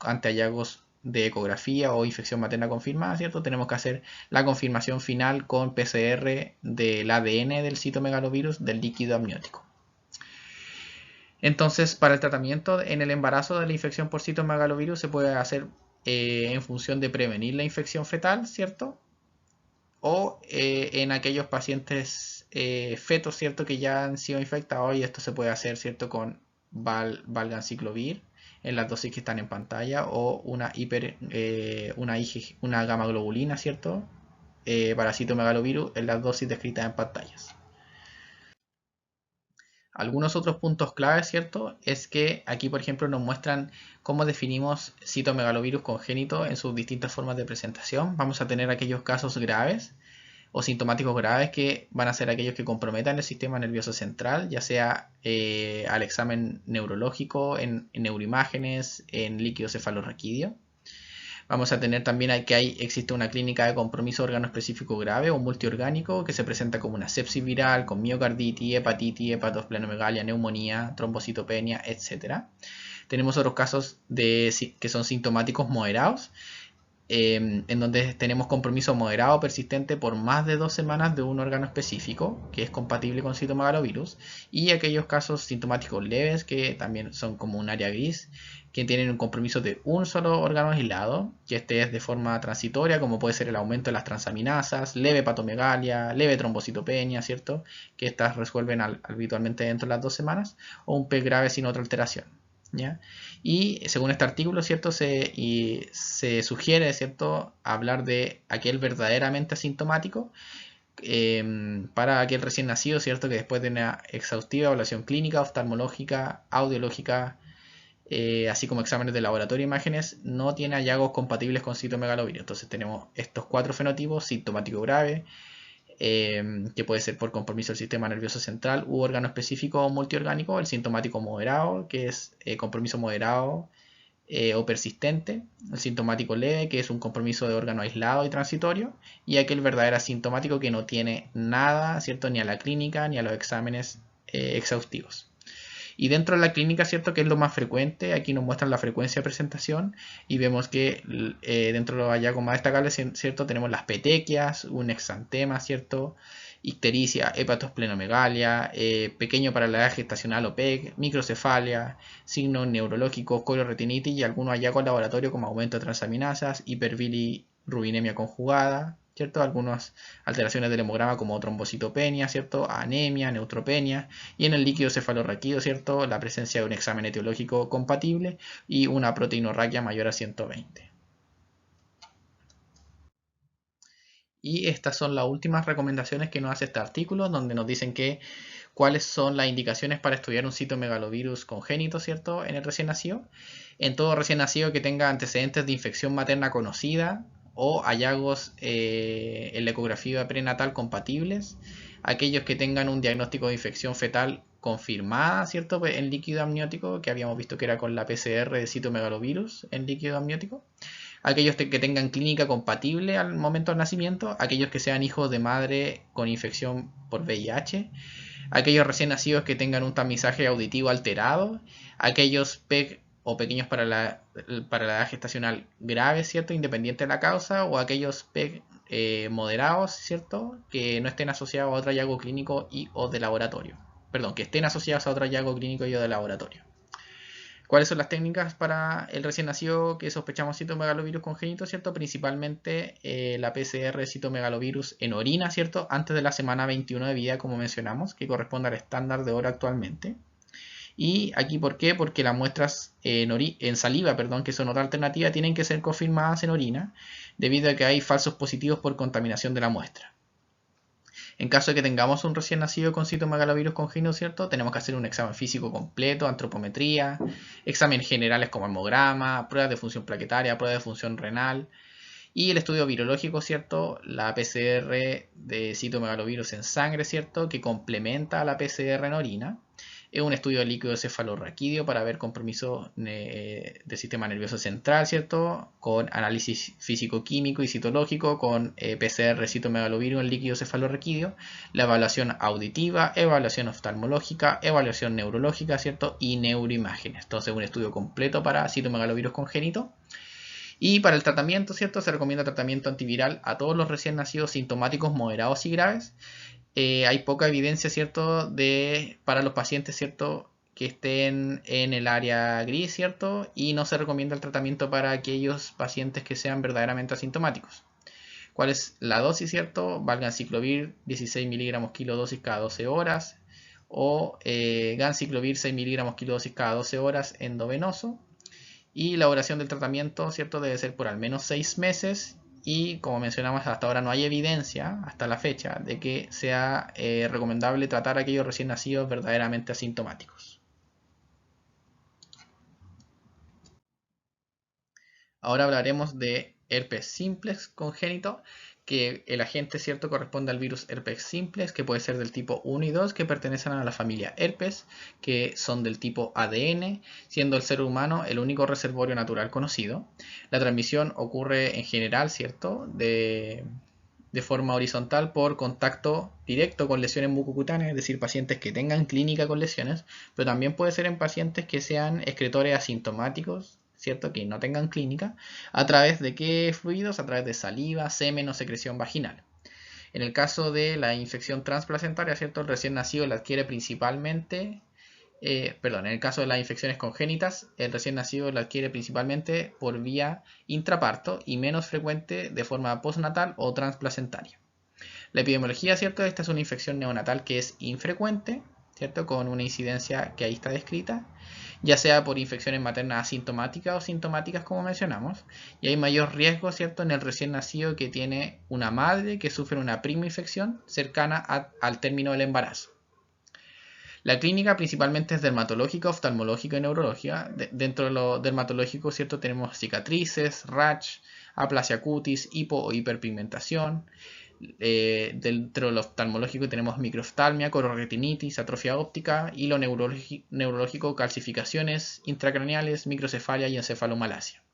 Ante hallazgos de ecografía o infección materna confirmada, ¿cierto? Tenemos que hacer la confirmación final con PCR del ADN del citomegalovirus del líquido amniótico. Entonces, para el tratamiento en el embarazo de la infección por citomegalovirus se puede hacer en función de prevenir la infección fetal, ¿cierto? O en aquellos pacientes fetos, ¿cierto? Que ya han sido infectados, y esto se puede hacer, ¿cierto? Con valganciclovir en las dosis que están en pantalla o una una gamma globulina, ¿cierto? Para citomegalovirus en las dosis descritas en pantallas. Algunos otros puntos claves, ¿cierto? Es que aquí, por ejemplo, nos muestran cómo definimos citomegalovirus congénito en sus distintas formas de presentación. Vamos a tener aquellos casos graves o sintomáticos graves que van a ser aquellos que comprometan el sistema nervioso central, ya sea al examen neurológico, en neuroimágenes, en líquido cefalorraquídeo. Vamos a tener también que existe una clínica de compromiso órgano específico grave o multiorgánico que se presenta como una sepsis viral con miocarditis, hepatitis, hepatosplenomegalia, neumonía, trombocitopenia, etc. Tenemos otros casos que son sintomáticos moderados, en donde tenemos compromiso moderado persistente por más de 2 semanas de un órgano específico que es compatible con citomegalovirus, y aquellos casos sintomáticos leves que también son como un área gris, que tienen un compromiso de un solo órgano aislado, que este es de forma transitoria, como puede ser el aumento de las transaminasas, leve hepatomegalia, leve trombocitopenia, ¿cierto? Que estas resuelven habitualmente dentro de las 2 semanas, o un PEC grave sin otra alteración, ¿ya? Y según este artículo, ¿cierto? Se sugiere, ¿cierto?, hablar de aquel verdaderamente asintomático para aquel recién nacido, ¿cierto?, que después de una exhaustiva evaluación clínica, oftalmológica, audiológica, así como exámenes de laboratorio e imágenes, no tiene hallazgos compatibles con citomegalovirus. Entonces tenemos estos 4 fenotipos: sintomático grave, que puede ser por compromiso del sistema nervioso central u órgano específico o multiorgánico; el sintomático moderado, que es compromiso moderado o persistente; el sintomático leve, que es un compromiso de órgano aislado y transitorio; y aquel verdadero asintomático que no tiene nada, ¿cierto?, ni a la clínica ni a los exámenes exhaustivos. Y dentro de la clínica, ¿cierto?, que es lo más frecuente, aquí nos muestran la frecuencia de presentación y vemos que dentro de los hallazgos más destacables, ¿cierto?, tenemos las petequias, un exantema, ¿cierto?, ictericia, hepatosplenomegalia, pequeño para la edad gestacional o PEG, microcefalia, signos neurológicos, coloretinitis y algunos hallazgos en laboratorio como aumento de transaminasas, hiperbilirrubinemia conjugada, ¿cierto?, algunas alteraciones del hemograma como trombocitopenia, ¿cierto?, anemia, neutropenia, y en el líquido cefalorraquídeo, ¿cierto?, la presencia de un examen etiológico compatible y una proteinorraquia mayor a 120. Y estas son las últimas recomendaciones que nos hace este artículo, donde nos dicen que cuáles son las indicaciones para estudiar un citomegalovirus congénito, ¿cierto?, en el recién nacido. En todo recién nacido que tenga antecedentes de infección materna conocida o hallazgos en la ecografía prenatal compatibles. Aquellos que tengan un diagnóstico de infección fetal confirmada, ¿cierto?, en líquido amniótico, que habíamos visto que era con la PCR de citomegalovirus en líquido amniótico. Aquellos que tengan clínica compatible al momento del nacimiento. Aquellos que sean hijos de madre con infección por VIH. Aquellos recién nacidos que tengan un tamizaje auditivo alterado. Aquellos PEG o pequeños para la edad gestacional grave, ¿cierto?, independiente de la causa. O aquellos PEG moderados, ¿cierto?, que no estén asociados a otro hallazgo clínico y o de laboratorio. Perdón, que estén asociados a otro hallazgo clínico y o de laboratorio. ¿Cuáles son las técnicas para el recién nacido que sospechamos citomegalovirus congénito, ¿cierto? Principalmente la PCR de citomegalovirus en orina, ¿cierto?, antes de la semana 21 de vida, como mencionamos, que corresponde al estándar de hora actualmente. Y aquí, ¿por qué? Porque las muestras en saliva, que son otra alternativa, tienen que ser confirmadas en orina, debido a que hay falsos positivos por contaminación de la muestra. En caso de que tengamos un recién nacido con citomegalovirus congénito, ¿cierto?, tenemos que hacer un examen físico completo, antropometría, exámenes generales como hemograma, pruebas de función plaquetaria, pruebas de función renal y el estudio virológico, ¿cierto?, la PCR de citomegalovirus en sangre, ¿cierto?, que complementa a la PCR en orina. Es un estudio de líquido cefalorraquídeo para ver compromiso del sistema nervioso central, ¿cierto?, con análisis físico-químico y citológico, con PCR citomegalovirus en líquido cefalorraquídeo, la evaluación auditiva, evaluación oftalmológica, evaluación neurológica, ¿cierto?, y neuroimágenes. Entonces, un estudio completo para citomegalovirus congénito. Y para el tratamiento, ¿cierto?, se recomienda tratamiento antiviral a todos los recién nacidos sintomáticos moderados y graves. Hay poca evidencia, ¿cierto?, para los pacientes, ¿cierto?, que estén en el área gris, ¿cierto?, y no se recomienda el tratamiento para aquellos pacientes que sean verdaderamente asintomáticos. ¿Cuál es la dosis, ¿cierto? Valganciclovir 16 miligramos kilodosis cada 12 horas o ganciclovir 6 miligramos kilodosis cada 12 horas endovenoso. Y la duración del tratamiento, ¿cierto?, debe ser por al menos 6 meses. Y como mencionamos, hasta ahora no hay evidencia, hasta la fecha, de que sea recomendable tratar a aquellos recién nacidos verdaderamente asintomáticos. Ahora hablaremos de herpes simplex congénito, que el agente, ¿cierto?, corresponde al virus herpes simplex, que puede ser del tipo 1 y 2, que pertenecen a la familia herpes, que son del tipo ADN, siendo el ser humano el único reservorio natural conocido. La transmisión ocurre en general, ¿cierto?, de forma horizontal por contacto directo con lesiones mucocutáneas, es decir, pacientes que tengan clínica con lesiones, pero también puede ser en pacientes que sean excretores asintomáticos, ¿cierto?, que no tengan clínica, a través de qué fluidos, a través de saliva, semen o secreción vaginal. En el caso de la infección transplacentaria, ¿cierto?, el recién nacido la adquiere principalmente, en el caso de las infecciones congénitas, el recién nacido la adquiere principalmente por vía intraparto y menos frecuente de forma postnatal o transplacentaria. La epidemiología, ¿cierto?, esta es una infección neonatal que es infrecuente, ¿cierto?, con una incidencia que ahí está descrita, ya sea por infecciones maternas asintomáticas o sintomáticas, como mencionamos, y hay mayor riesgo, ¿cierto?, en el recién nacido que tiene una madre que sufre una prima infección cercana al término del embarazo. La clínica principalmente es dermatológica, oftalmológica y neurológica. Dentro de lo dermatológico, ¿cierto?, tenemos cicatrices, rash, aplasia cutis, hipo o hiperpigmentación. Dentro de lo oftalmológico tenemos microoftalmia, cororetinitis, atrofia óptica, y lo neurológico, calcificaciones intracraneales, microcefalia y encefalomalacia.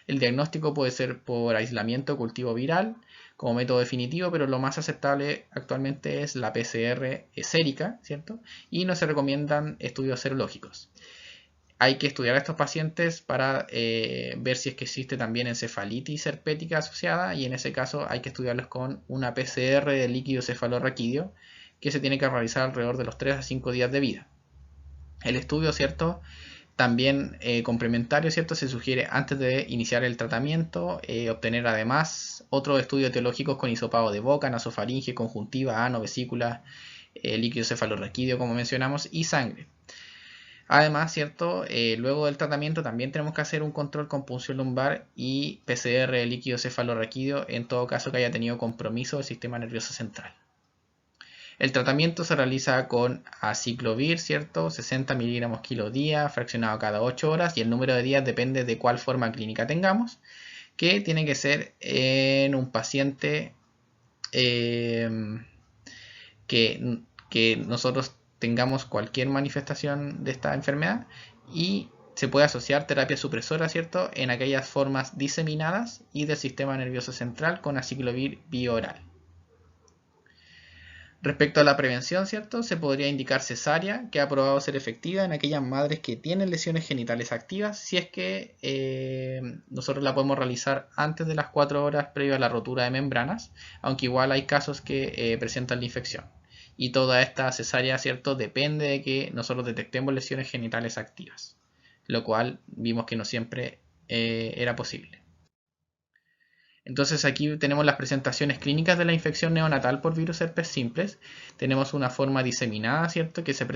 El diagnóstico puede ser por aislamiento cultivo viral como método definitivo, pero lo más aceptable actualmente es la PCR sérica, ¿cierto? Y no se recomiendan estudios serológicos. Hay que estudiar a estos pacientes para ver si es que existe también encefalitis herpética asociada, y en ese caso hay que estudiarlos con una PCR de líquido cefalorraquídeo que se tiene que realizar alrededor de los 3 a 5 días de vida. El estudio, ¿cierto?, también complementario, ¿cierto?, se sugiere antes de iniciar el tratamiento obtener además otros estudios etiológicos con hisopado de boca, nasofaringe, conjuntiva, ano, vesícula, líquido cefalorraquídeo, como mencionamos, y sangre. Además, ¿cierto? Luego del tratamiento también tenemos que hacer un control con punción lumbar y PCR líquido cefalorraquídeo en todo caso que haya tenido compromiso del sistema nervioso central. El tratamiento se realiza con aciclovir, ¿cierto? 60 miligramos kilo día, fraccionado cada 8 horas, y el número de días depende de cuál forma clínica tengamos, que tiene que ser en un paciente que nosotros tengamos cualquier manifestación de esta enfermedad, y se puede asociar terapia supresora, ¿cierto?, en aquellas formas diseminadas y del sistema nervioso central con aciclovir bioral. Respecto a la prevención, ¿cierto?, se podría indicar cesárea, que ha probado ser efectiva en aquellas madres que tienen lesiones genitales activas, si es que nosotros la podemos realizar antes de las 4 horas previo a la rotura de membranas, aunque igual hay casos que presentan la infección. Y toda esta cesárea, ¿cierto?, depende de que nosotros detectemos lesiones genitales activas, lo cual vimos que no siempre era posible. Entonces aquí tenemos las presentaciones clínicas de la infección neonatal por virus herpes simplex. Tenemos una forma diseminada, ¿cierto?, que se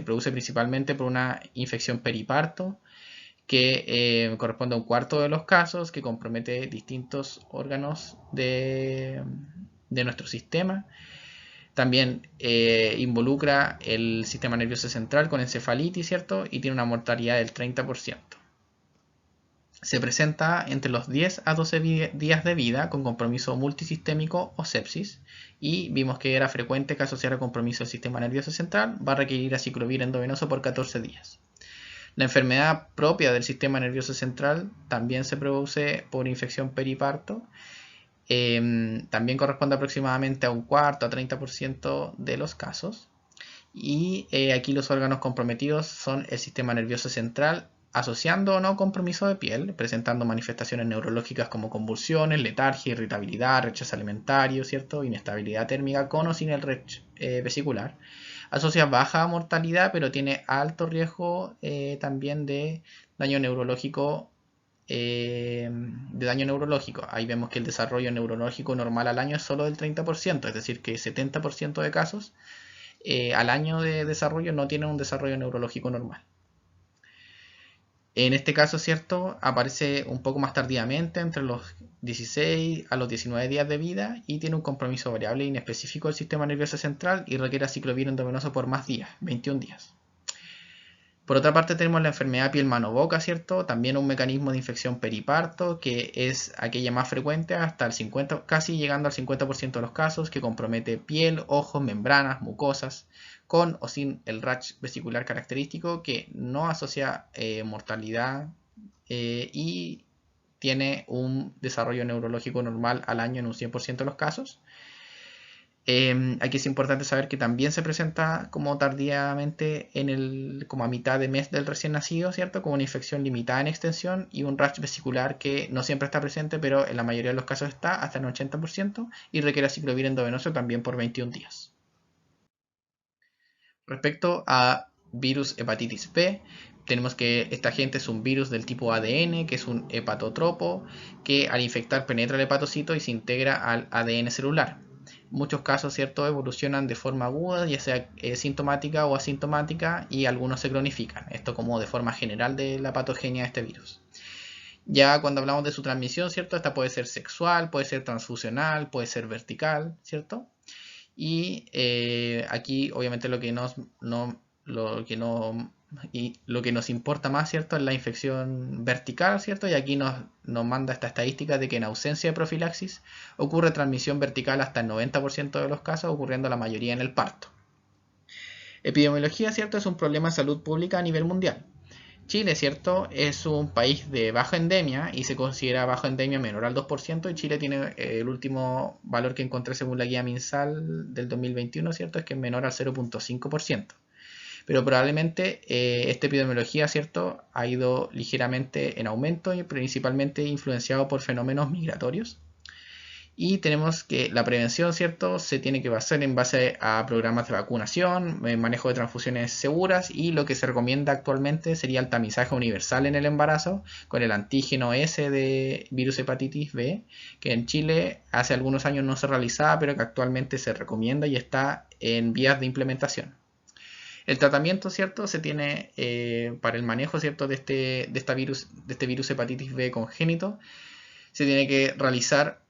produce principalmente por una infección periparto, que corresponde a un cuarto de los casos, que compromete distintos órganos de nuestro sistema. También involucra el sistema nervioso central con encefalitis, ¿cierto?, y tiene una mortalidad del 30%. Se presenta entre los 10 a 12 días de vida con compromiso multisistémico o sepsis, y vimos que era frecuente que asociara compromiso del sistema nervioso central. Va a requerir aciclovir endovenoso por 14 días. La enfermedad propia del sistema nervioso central también se produce por infección periparto. También corresponde aproximadamente a un cuarto a 30% de los casos. Y aquí los órganos comprometidos son el sistema nervioso central, asociando o no compromiso de piel, presentando manifestaciones neurológicas como convulsiones, letargia, irritabilidad, rechazo alimentario, ¿cierto?, inestabilidad térmica con o sin el vesicular. Asocia baja mortalidad, pero tiene alto riesgo también de daño neurológico. Ahí vemos que el desarrollo neurológico normal al año es solo del 30%, es decir, que 70% de casos al año de desarrollo no tienen un desarrollo neurológico normal. En este caso, ¿cierto?, aparece un poco más tardíamente, entre los 16 a los 19 días de vida, y tiene un compromiso variable e inespecífico del sistema nervioso central y requiere aciclovir endovenoso por más días, 21 días. Por otra parte tenemos la enfermedad piel-mano-boca, ¿cierto?, también un mecanismo de infección periparto, que es aquella más frecuente, hasta el 50, casi llegando al 50% de los casos, que compromete piel, ojos, membranas, mucosas, con o sin el rash vesicular característico, que no asocia mortalidad y tiene un desarrollo neurológico normal al año en un 100% de los casos. Aquí es importante saber que también se presenta como tardíamente como a mitad de mes del recién nacido, ¿cierto?, como una infección limitada en extensión y un rash vesicular que no siempre está presente, pero en la mayoría de los casos está, hasta el 80%, y requiere aciclovir endovenoso también por 21 días. Respecto a virus hepatitis B, tenemos que este agente es un virus del tipo ADN, que es un hepatotropo, que al infectar penetra el hepatocito y se integra al ADN celular. Muchos casos, ¿cierto?, evolucionan de forma aguda, ya sea sintomática o asintomática, y algunos se cronifican. Esto como de forma general de la patogenia de este virus. Ya cuando hablamos de su transmisión, ¿cierto?, esta puede ser sexual, puede ser transfusional, puede ser vertical, ¿cierto? Y aquí obviamente lo que nos importa más, ¿cierto?, es la infección vertical, ¿cierto? Y aquí nos manda esta estadística de que en ausencia de profilaxis ocurre transmisión vertical hasta el 90% de los casos, ocurriendo la mayoría en el parto. Epidemiología, ¿cierto?, es un problema de salud pública a nivel mundial. Chile, ¿cierto?, es un país de baja endemia y se considera baja endemia menor al 2%, y Chile tiene el último valor que encontré según la guía MinSal del 2021, ¿cierto?, es que es menor al 0.5%. Pero probablemente esta epidemiología, ¿cierto?, ha ido ligeramente en aumento y principalmente influenciado por fenómenos migratorios. Y tenemos que la prevención, ¿cierto?, se tiene que basar en base a programas de vacunación, manejo de transfusiones seguras, y lo que se recomienda actualmente sería el tamizaje universal en el embarazo con el antígeno S de virus hepatitis B, que en Chile hace algunos años no se realizaba, pero que actualmente se recomienda y está en vías de implementación. El tratamiento, ¿cierto? Se tiene para el manejo, ¿cierto? De este virus hepatitis B congénito, se tiene que realizar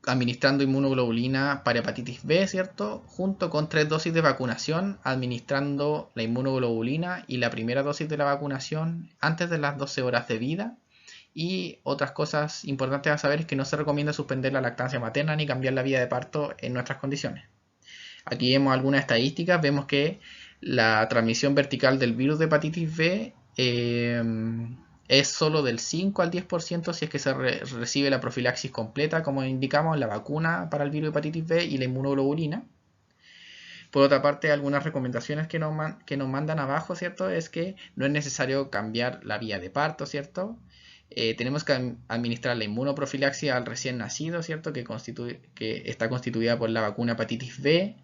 administrando inmunoglobulina para hepatitis B, ¿cierto? Junto con 3 dosis de vacunación, administrando la inmunoglobulina y la primera dosis de la vacunación antes de las 12 horas de vida. Y otras cosas importantes a saber es que no se recomienda suspender la lactancia materna ni cambiar la vía de parto en nuestras condiciones. Aquí vemos algunas estadísticas, vemos que la transmisión vertical del virus de hepatitis B es solo del 5 al 10% si es que se recibe la profilaxis completa, como indicamos, la vacuna para el virus de hepatitis B y la inmunoglobulina. Por otra parte, algunas recomendaciones que nos mandan abajo, ¿cierto? Es que no es necesario cambiar la vía de parto, ¿cierto? Tenemos que administrar la inmunoprofilaxia al recién nacido, ¿cierto? Que está constituida por la vacuna hepatitis B,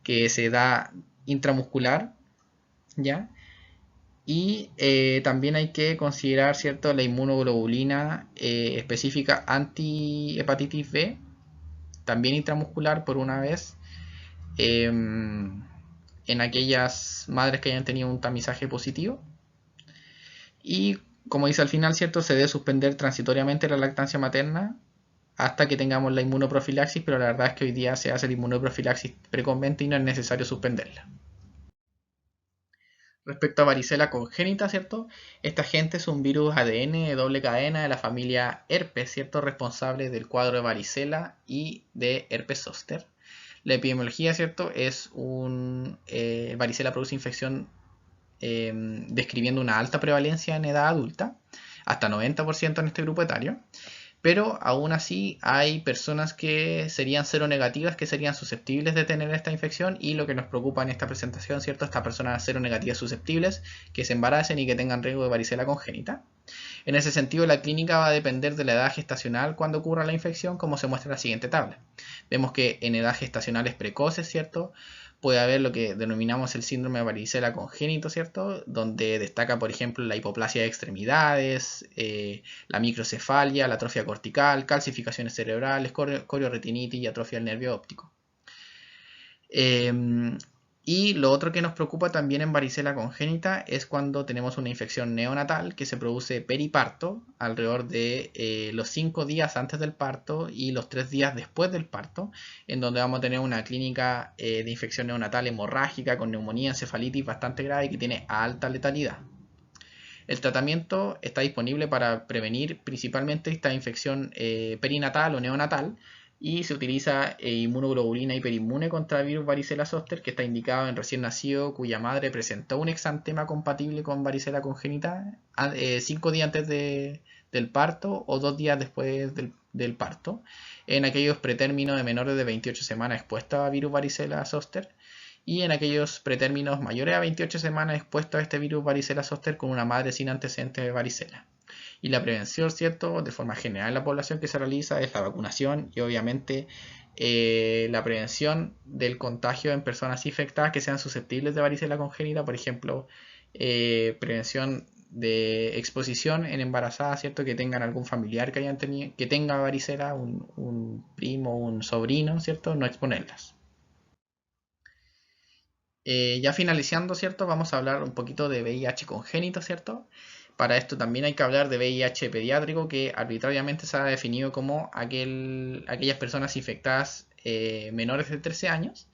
que se da intramuscular, ¿ya? Y también hay que considerar, ¿cierto?, la inmunoglobulina específica anti-hepatitis B, también intramuscular por una vez, en aquellas madres que hayan tenido un tamizaje positivo. Y como dice al final, ¿cierto?, se debe suspender transitoriamente la lactancia materna hasta que tengamos la inmunoprofilaxis, pero la verdad es que hoy día se hace la inmunoprofilaxis precozmente y no es necesario suspenderla. Respecto a varicela congénita, ¿cierto? Esta agente es un virus ADN de doble cadena de la familia herpes, ¿cierto? Responsable del cuadro de varicela y de herpes zóster. La epidemiología, ¿cierto? Varicela produce infección describiendo una alta prevalencia en edad adulta, hasta 90% en este grupo etario. Pero aún así hay personas que serían seronegativas, que serían susceptibles de tener esta infección, y lo que nos preocupa en esta presentación, ¿cierto? Estas personas seronegativas susceptibles que se embaracen y que tengan riesgo de varicela congénita. En ese sentido, la clínica va a depender de la edad gestacional cuando ocurra la infección, como se muestra en la siguiente tabla. Vemos que en edad gestacionales precoces, ¿cierto?, puede haber lo que denominamos el síndrome de varicela congénito, ¿cierto?, donde destaca, por ejemplo, la hipoplasia de extremidades, la microcefalia, la atrofia cortical, calcificaciones cerebrales, corioretinitis y atrofia del nervio óptico. Y lo otro que nos preocupa también en varicela congénita es cuando tenemos una infección neonatal que se produce periparto, alrededor de los 5 días antes del parto y los 3 días después del parto, en donde vamos a tener una clínica de infección neonatal hemorrágica con neumonía, encefalitis bastante grave que tiene alta letalidad. El tratamiento está disponible para prevenir principalmente esta infección perinatal o neonatal, y se utiliza inmunoglobulina hiperinmune contra el virus varicela zoster, que está indicado en recién nacido cuya madre presentó un exantema compatible con varicela congénita 5 días antes del parto o 2 días después del parto, en aquellos pretérminos de menores de 28 semanas expuestos a virus varicela zoster, y en aquellos pretérminos mayores a 28 semanas expuestos a este virus varicela zoster con una madre sin antecedentes de varicela. Y la prevención, ¿cierto?, de forma general en la población que se realiza es la vacunación y obviamente la prevención del contagio en personas infectadas que sean susceptibles de varicela congénita, por ejemplo, prevención de exposición en embarazadas, ¿cierto?, que tengan algún familiar que tenga varicela, un primo, un sobrino, ¿cierto?, no exponerlas. Ya finalizando, ¿cierto?, vamos a hablar un poquito de VIH congénito, ¿cierto? Para esto también hay que hablar de VIH pediátrico, que arbitrariamente se ha definido como aquellas personas infectadas menores de 13 años.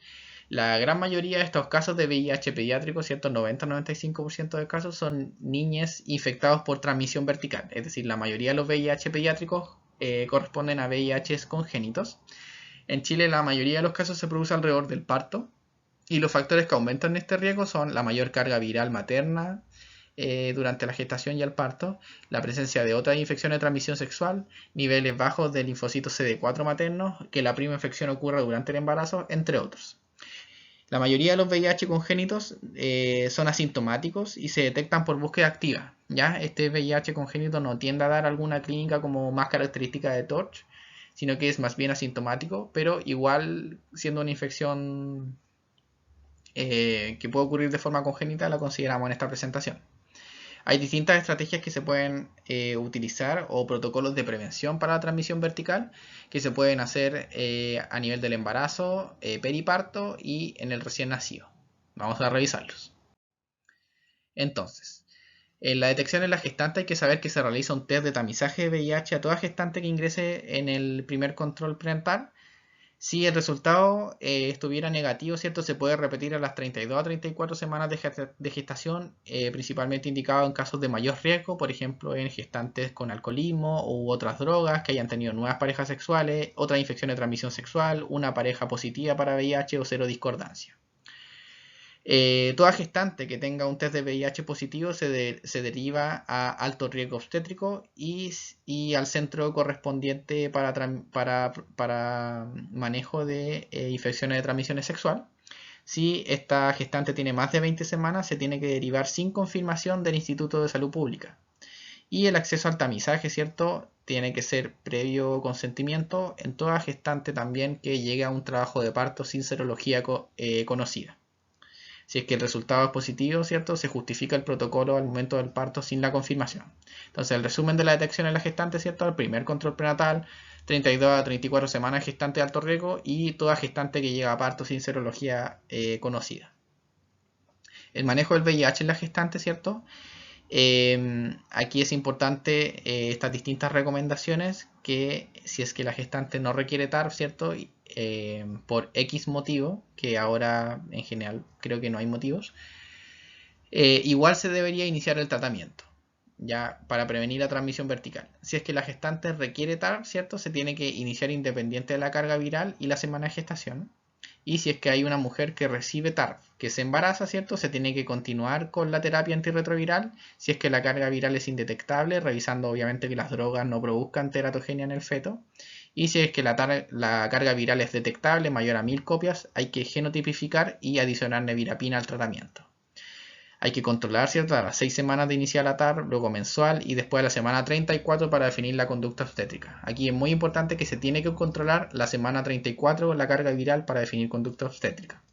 La gran mayoría de estos casos de VIH pediátrico, ¿cierto?, 90-95% de casos son niños infectados por transmisión vertical. Es decir, la mayoría de los VIH pediátricos corresponden a VIH congénitos. En Chile la mayoría de los casos se produce alrededor del parto. Y los factores que aumentan este riesgo son la mayor carga viral materna durante la gestación y el parto, la presencia de otras infecciones de transmisión sexual, niveles bajos de linfocitos CD4 maternos, que la prima infección ocurra durante el embarazo, entre otros. La mayoría de los VIH congénitos son asintomáticos y se detectan por búsqueda activa. ¿Ya? Este VIH congénito no tiende a dar alguna clínica como más característica de TORCH, sino que es más bien asintomático, pero igual siendo una infección que puede ocurrir de forma congénita, la consideramos en esta presentación. Hay distintas estrategias que se pueden utilizar o protocolos de prevención para la transmisión vertical que se pueden hacer a nivel del embarazo, periparto y en el recién nacido. Vamos a revisarlos. Entonces, en la detección en la gestante hay que saber que se realiza un test de tamizaje de VIH a toda gestante que ingrese en el primer control prenatal. Si el resultado estuviera negativo, ¿cierto? Se puede repetir a las 32 a 34 semanas de gestación, principalmente indicado en casos de mayor riesgo, por ejemplo, en gestantes con alcoholismo u otras drogas, que hayan tenido nuevas parejas sexuales, otra infección de transmisión sexual, una pareja positiva para VIH o cero discordancia. Toda gestante que tenga un test de VIH positivo se deriva a alto riesgo obstétrico y al centro correspondiente para manejo de infecciones de transmisión sexual. Si esta gestante tiene más de 20 semanas, se tiene que derivar sin confirmación del Instituto de Salud Pública. Y el acceso al tamizaje, ¿cierto? Tiene que ser previo consentimiento en toda gestante también que llegue a un trabajo de parto sin serología conocida. Si es que el resultado es positivo, ¿cierto? Se justifica el protocolo al momento del parto sin la confirmación. Entonces, el resumen de la detección en la gestante, ¿cierto? El primer control prenatal, 32 a 34 semanas gestante de alto riesgo y toda gestante que llega a parto sin serología conocida. El manejo del VIH en la gestante, ¿cierto? Aquí es importante estas distintas recomendaciones que si es que la gestante no requiere TARP, ¿cierto? Por X motivo, que ahora en general creo que no hay motivos, igual se debería iniciar el tratamiento, ya para prevenir la transmisión vertical. Si es que la gestante requiere TARP, ¿cierto? Se tiene que iniciar independiente de la carga viral y la semana de gestación. Y si es que hay una mujer que recibe TARP, que se embaraza, ¿cierto? Se tiene que continuar con la terapia antirretroviral si es que la carga viral es indetectable, revisando obviamente que las drogas no produzcan teratogenia en el feto. Y si es que la carga viral es detectable, mayor a 1000 copias, hay que genotipificar y adicionar nevirapina al tratamiento. Hay que controlar, ¿cierto? A las 6 semanas de iniciar la TAR, luego mensual y después a la semana 34 para definir la conducta obstétrica. Aquí es muy importante que se tiene que controlar la semana 34 la carga viral para definir conducta obstétrica.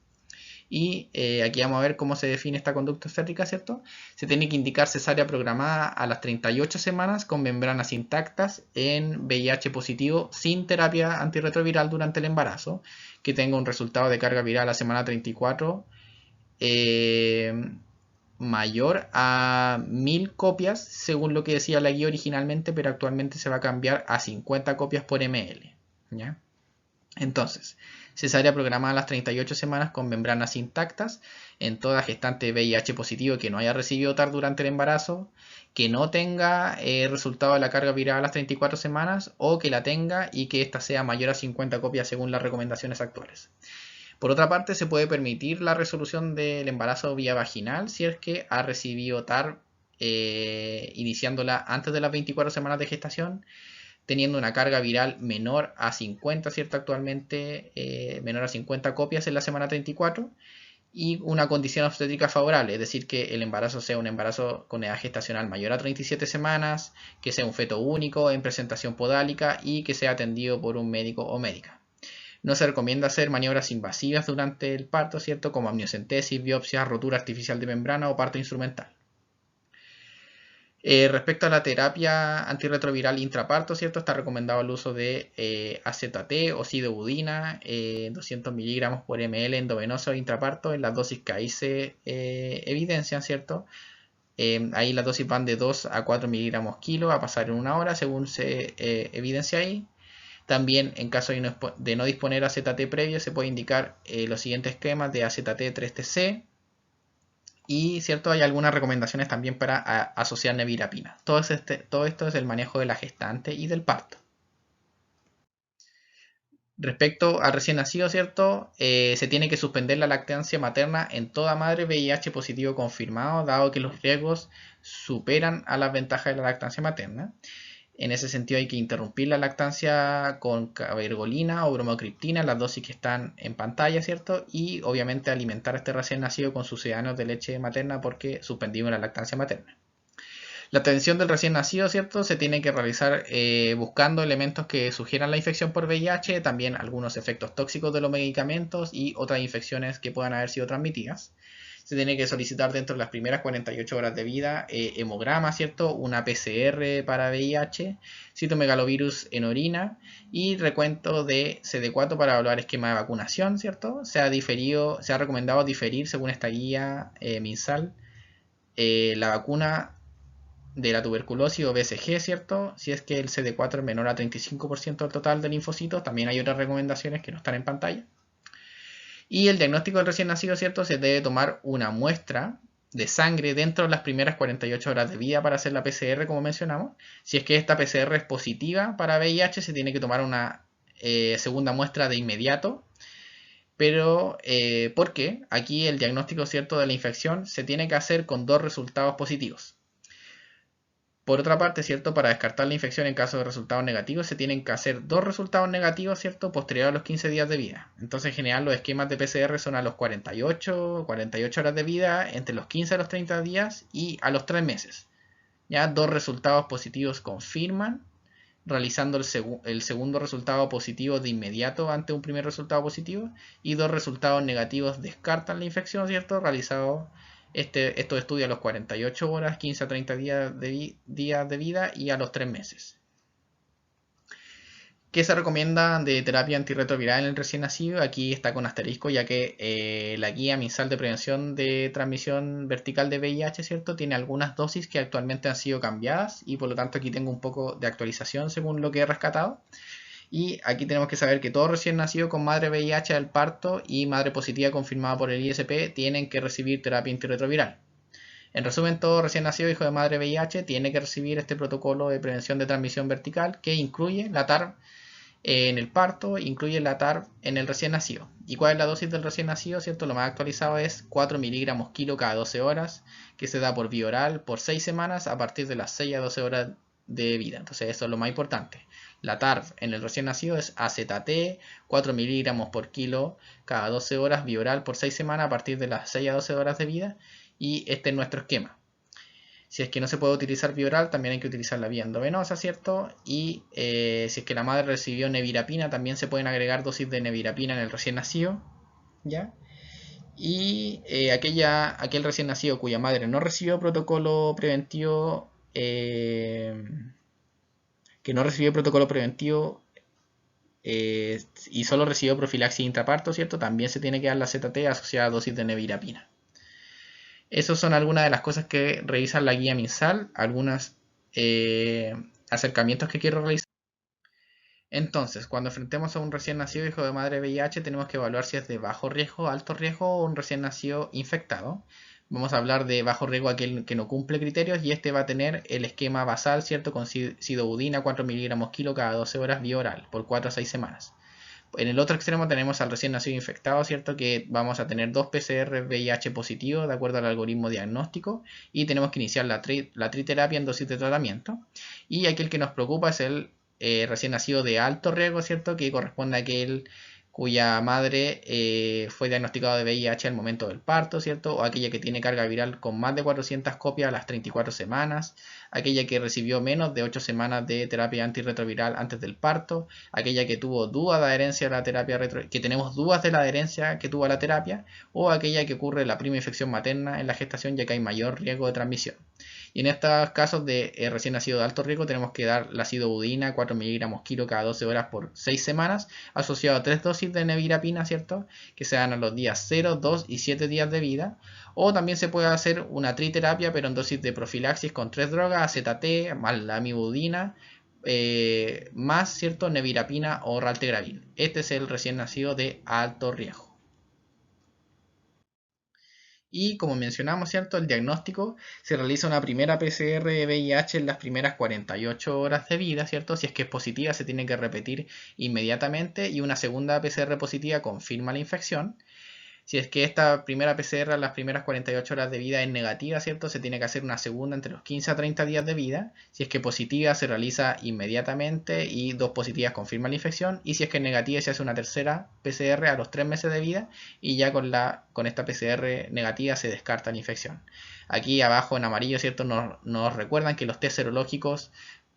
Y aquí vamos a ver cómo se define esta conducta obstétrica, ¿cierto? Se tiene que indicar cesárea programada a las 38 semanas con membranas intactas en VIH positivo sin terapia antirretroviral durante el embarazo, que tenga un resultado de carga viral a la semana 34 mayor a 1000 copias, según lo que decía la guía originalmente, pero actualmente se va a cambiar a 50 copias por ml. ¿Ya? Entonces, cesárea programada a las 38 semanas con membranas intactas en toda gestante VIH positivo que no haya recibido TAR durante el embarazo, que no tenga resultado de la carga viral a las 34 semanas o que la tenga y que ésta sea mayor a 50 copias según las recomendaciones actuales. Por otra parte, se puede permitir la resolución del embarazo vía vaginal si es que ha recibido TAR iniciándola antes de las 24 semanas de gestación, teniendo una carga viral menor a 50, ¿cierto? Actualmente menor a 50 copias en la semana 34 y una condición obstétrica favorable, es decir, que el embarazo sea un embarazo con edad gestacional mayor a 37 semanas, que sea un feto único en presentación podálica y que sea atendido por un médico o médica. No se recomienda hacer maniobras invasivas durante el parto, ¿cierto? Como amniocentesis, biopsia, rotura artificial de membrana o parto instrumental. Respecto a la terapia antirretroviral intraparto, ¿cierto? Está recomendado el uso de AZT o sidobudina, 200 miligramos por ml endovenoso intraparto en las dosis que ahí se evidencian, ¿cierto? Ahí las dosis van de 2 a 4 miligramos kilo a pasar en una hora, según se evidencia ahí. También, en caso de no disponer AZT previo, se puede indicar los siguientes esquemas de AZT-3TC. Y cierto, hay algunas recomendaciones también para asociar nevirapina. Todo esto es el manejo de la gestante y del parto. Respecto al recién nacido, ¿cierto? Se tiene que suspender la lactancia materna en toda madre VIH positivo confirmado, dado que los riesgos superan a las ventajas de la lactancia materna. En ese sentido hay que interrumpir la lactancia con cabergolina o bromocriptina, las dosis que están en pantalla, ¿cierto? Y obviamente alimentar a este recién nacido con sucedáneos de leche materna porque suspendimos la lactancia materna. La atención del recién nacido, ¿cierto? Se tiene que realizar buscando elementos que sugieran la infección por VIH, también algunos efectos tóxicos de los medicamentos y otras infecciones que puedan haber sido transmitidas. Se tiene que solicitar dentro de las primeras 48 horas de vida hemograma, ¿cierto? Una PCR para VIH, citomegalovirus en orina y recuento de CD4 para evaluar esquema de vacunación, ¿cierto? Se ha recomendado diferir según esta guía MinSal la vacuna de la tuberculosis o BCG, ¿cierto? Si es que el CD4 es menor a 35% del total de linfocitos, también hay otras recomendaciones que no están en pantalla. Y el diagnóstico del recién nacido, ¿cierto? Se debe tomar una muestra de sangre dentro de las primeras 48 horas de vida para hacer la PCR, como mencionamos. Si es que esta PCR es positiva para VIH, se tiene que tomar una segunda muestra de inmediato. Pero, ¿por qué? Aquí el diagnóstico, ¿cierto?, de la infección se tiene que hacer con 2 resultados positivos. Por otra parte, ¿cierto? Para descartar la infección en caso de resultados negativos, se tienen que hacer 2 resultados negativos, ¿cierto? Posterior a los 15 días de vida. Entonces, en general, los esquemas de PCR son a los 48 horas de vida, entre los 15 a los 30 días y a los 3 meses. Ya 2 resultados positivos confirman, realizando el segundo resultado positivo de inmediato ante un primer resultado positivo, y 2 resultados negativos descartan la infección, ¿cierto? Realizado estos estudios a los 48 horas, 15 a 30 días de vida y a los 3 meses. ¿Qué se recomienda de terapia antirretroviral en el recién nacido? Aquí está con asterisco, ya que la guía MinSal de prevención de transmisión vertical de VIH, ¿cierto?, tiene algunas dosis que actualmente han sido cambiadas y por lo tanto aquí tengo un poco de actualización según lo que he rescatado. Y aquí tenemos que saber que todo recién nacido con madre VIH al parto y madre positiva confirmada por el ISP tienen que recibir terapia antirretroviral. En resumen, todo recién nacido hijo de madre VIH tiene que recibir este protocolo de prevención de transmisión vertical que incluye la TARV en el parto, incluye la TARV en el recién nacido. ¿Y cuál es la dosis del recién nacido? ¿Cierto? Lo más actualizado es 4 miligramos kilo cada 12 horas, que se da por vía oral por 6 semanas a partir de las 6 a 12 horas de vida. Entonces eso es lo más importante. La TARV en el recién nacido es AZT, 4 miligramos por kilo cada 12 horas, vía oral por 6 semanas a partir de las 6 a 12 horas de vida. Y este es nuestro esquema. Si es que no se puede utilizar vía oral, también hay que utilizar la vía endovenosa, ¿cierto? Y si es que la madre recibió nevirapina, también se pueden agregar dosis de nevirapina en el recién nacido, ¿ya? Y aquel recién nacido cuya madre no recibió protocolo preventivo, y solo recibió profilaxis intraparto, ¿cierto? También se tiene que dar la ZT asociada a dosis de nevirapina. Esas son algunas de las cosas que revisa la guía MinSal, algunos acercamientos que quiero realizar. Entonces, cuando enfrentemos a un recién nacido hijo de madre VIH, tenemos que evaluar si es de bajo riesgo, alto riesgo o un recién nacido infectado. Vamos a hablar de bajo riesgo aquel que no cumple criterios y este va a tener el esquema basal, ¿cierto? Con sidobudina 4 miligramos kilo cada 12 horas vía oral por 4 a 6 semanas. En el otro extremo tenemos al recién nacido infectado, ¿cierto? Que vamos a tener 2 PCR VIH positivos de acuerdo al algoritmo diagnóstico y tenemos que iniciar la triterapia en dosis de tratamiento. Y aquí el que nos preocupa es el recién nacido de alto riesgo, ¿cierto? Que corresponde a aquel cuya madre fue diagnosticado de VIH al momento del parto, ¿cierto? O aquella que tiene carga viral con más de 400 copias a las 34 semanas, aquella que recibió menos de 8 semanas de terapia antirretroviral antes del parto, aquella que tuvo dudas de adherencia a la terapia que tenemos dudas de la adherencia que tuvo a la terapia, o aquella que ocurre la prima infección materna en la gestación ya que hay mayor riesgo de transmisión. Y en estos casos de recién nacido de alto riesgo tenemos que dar la sidobudina 4 miligramos kilo cada 12 horas por 6 semanas asociado a 3 dosis de nevirapina, ¿cierto? Que se dan a los días 0, 2 y 7 días de vida. O también se puede hacer una triterapia pero en dosis de profilaxis con 3 drogas, AZT, más la amibudina, más, ¿cierto?, nevirapina o raltegravir. Este es el recién nacido de alto riesgo. Y como mencionamos, ¿cierto? El diagnóstico se realiza una primera PCR de VIH en las primeras 48 horas de vida, ¿cierto? Si es que es positiva se tiene que repetir inmediatamente y una segunda PCR positiva confirma la infección. Si es que esta primera PCR en las primeras 48 horas de vida es negativa, ¿cierto? Se tiene que hacer una segunda entre los 15 a 30 días de vida. Si es que positiva se realiza inmediatamente y 2 positivas confirman la infección. Y si es que es negativa se hace una tercera PCR a los 3 meses de vida y ya con esta PCR negativa se descarta la infección. Aquí abajo en amarillo, ¿cierto? Nos recuerdan que los test serológicos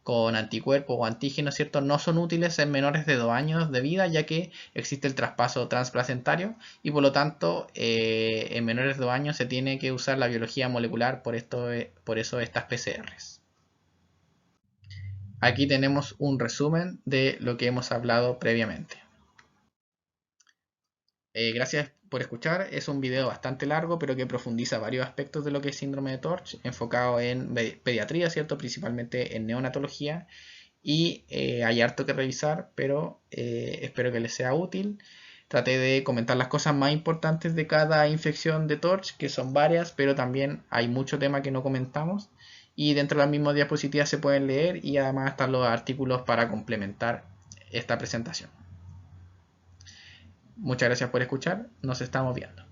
con anticuerpos o antígenos, ¿cierto? No son útiles en menores de 2 años de vida, ya que existe el traspaso transplacentario y por lo tanto en menores de 2 años se tiene que usar la biología molecular, por eso estas PCRs. Aquí tenemos un resumen de lo que hemos hablado previamente. Gracias por escuchar. Es un video bastante largo, pero que profundiza varios aspectos de lo que es síndrome de Torch, enfocado en pediatría, ¿cierto? Principalmente en neonatología. Y hay harto que revisar, pero espero que les sea útil. Traté de comentar las cosas más importantes de cada infección de Torch, que son varias, pero también hay mucho tema que no comentamos. Y dentro de las mismas diapositivas se pueden leer y además están los artículos para complementar esta presentación. Muchas gracias por escuchar, nos estamos viendo.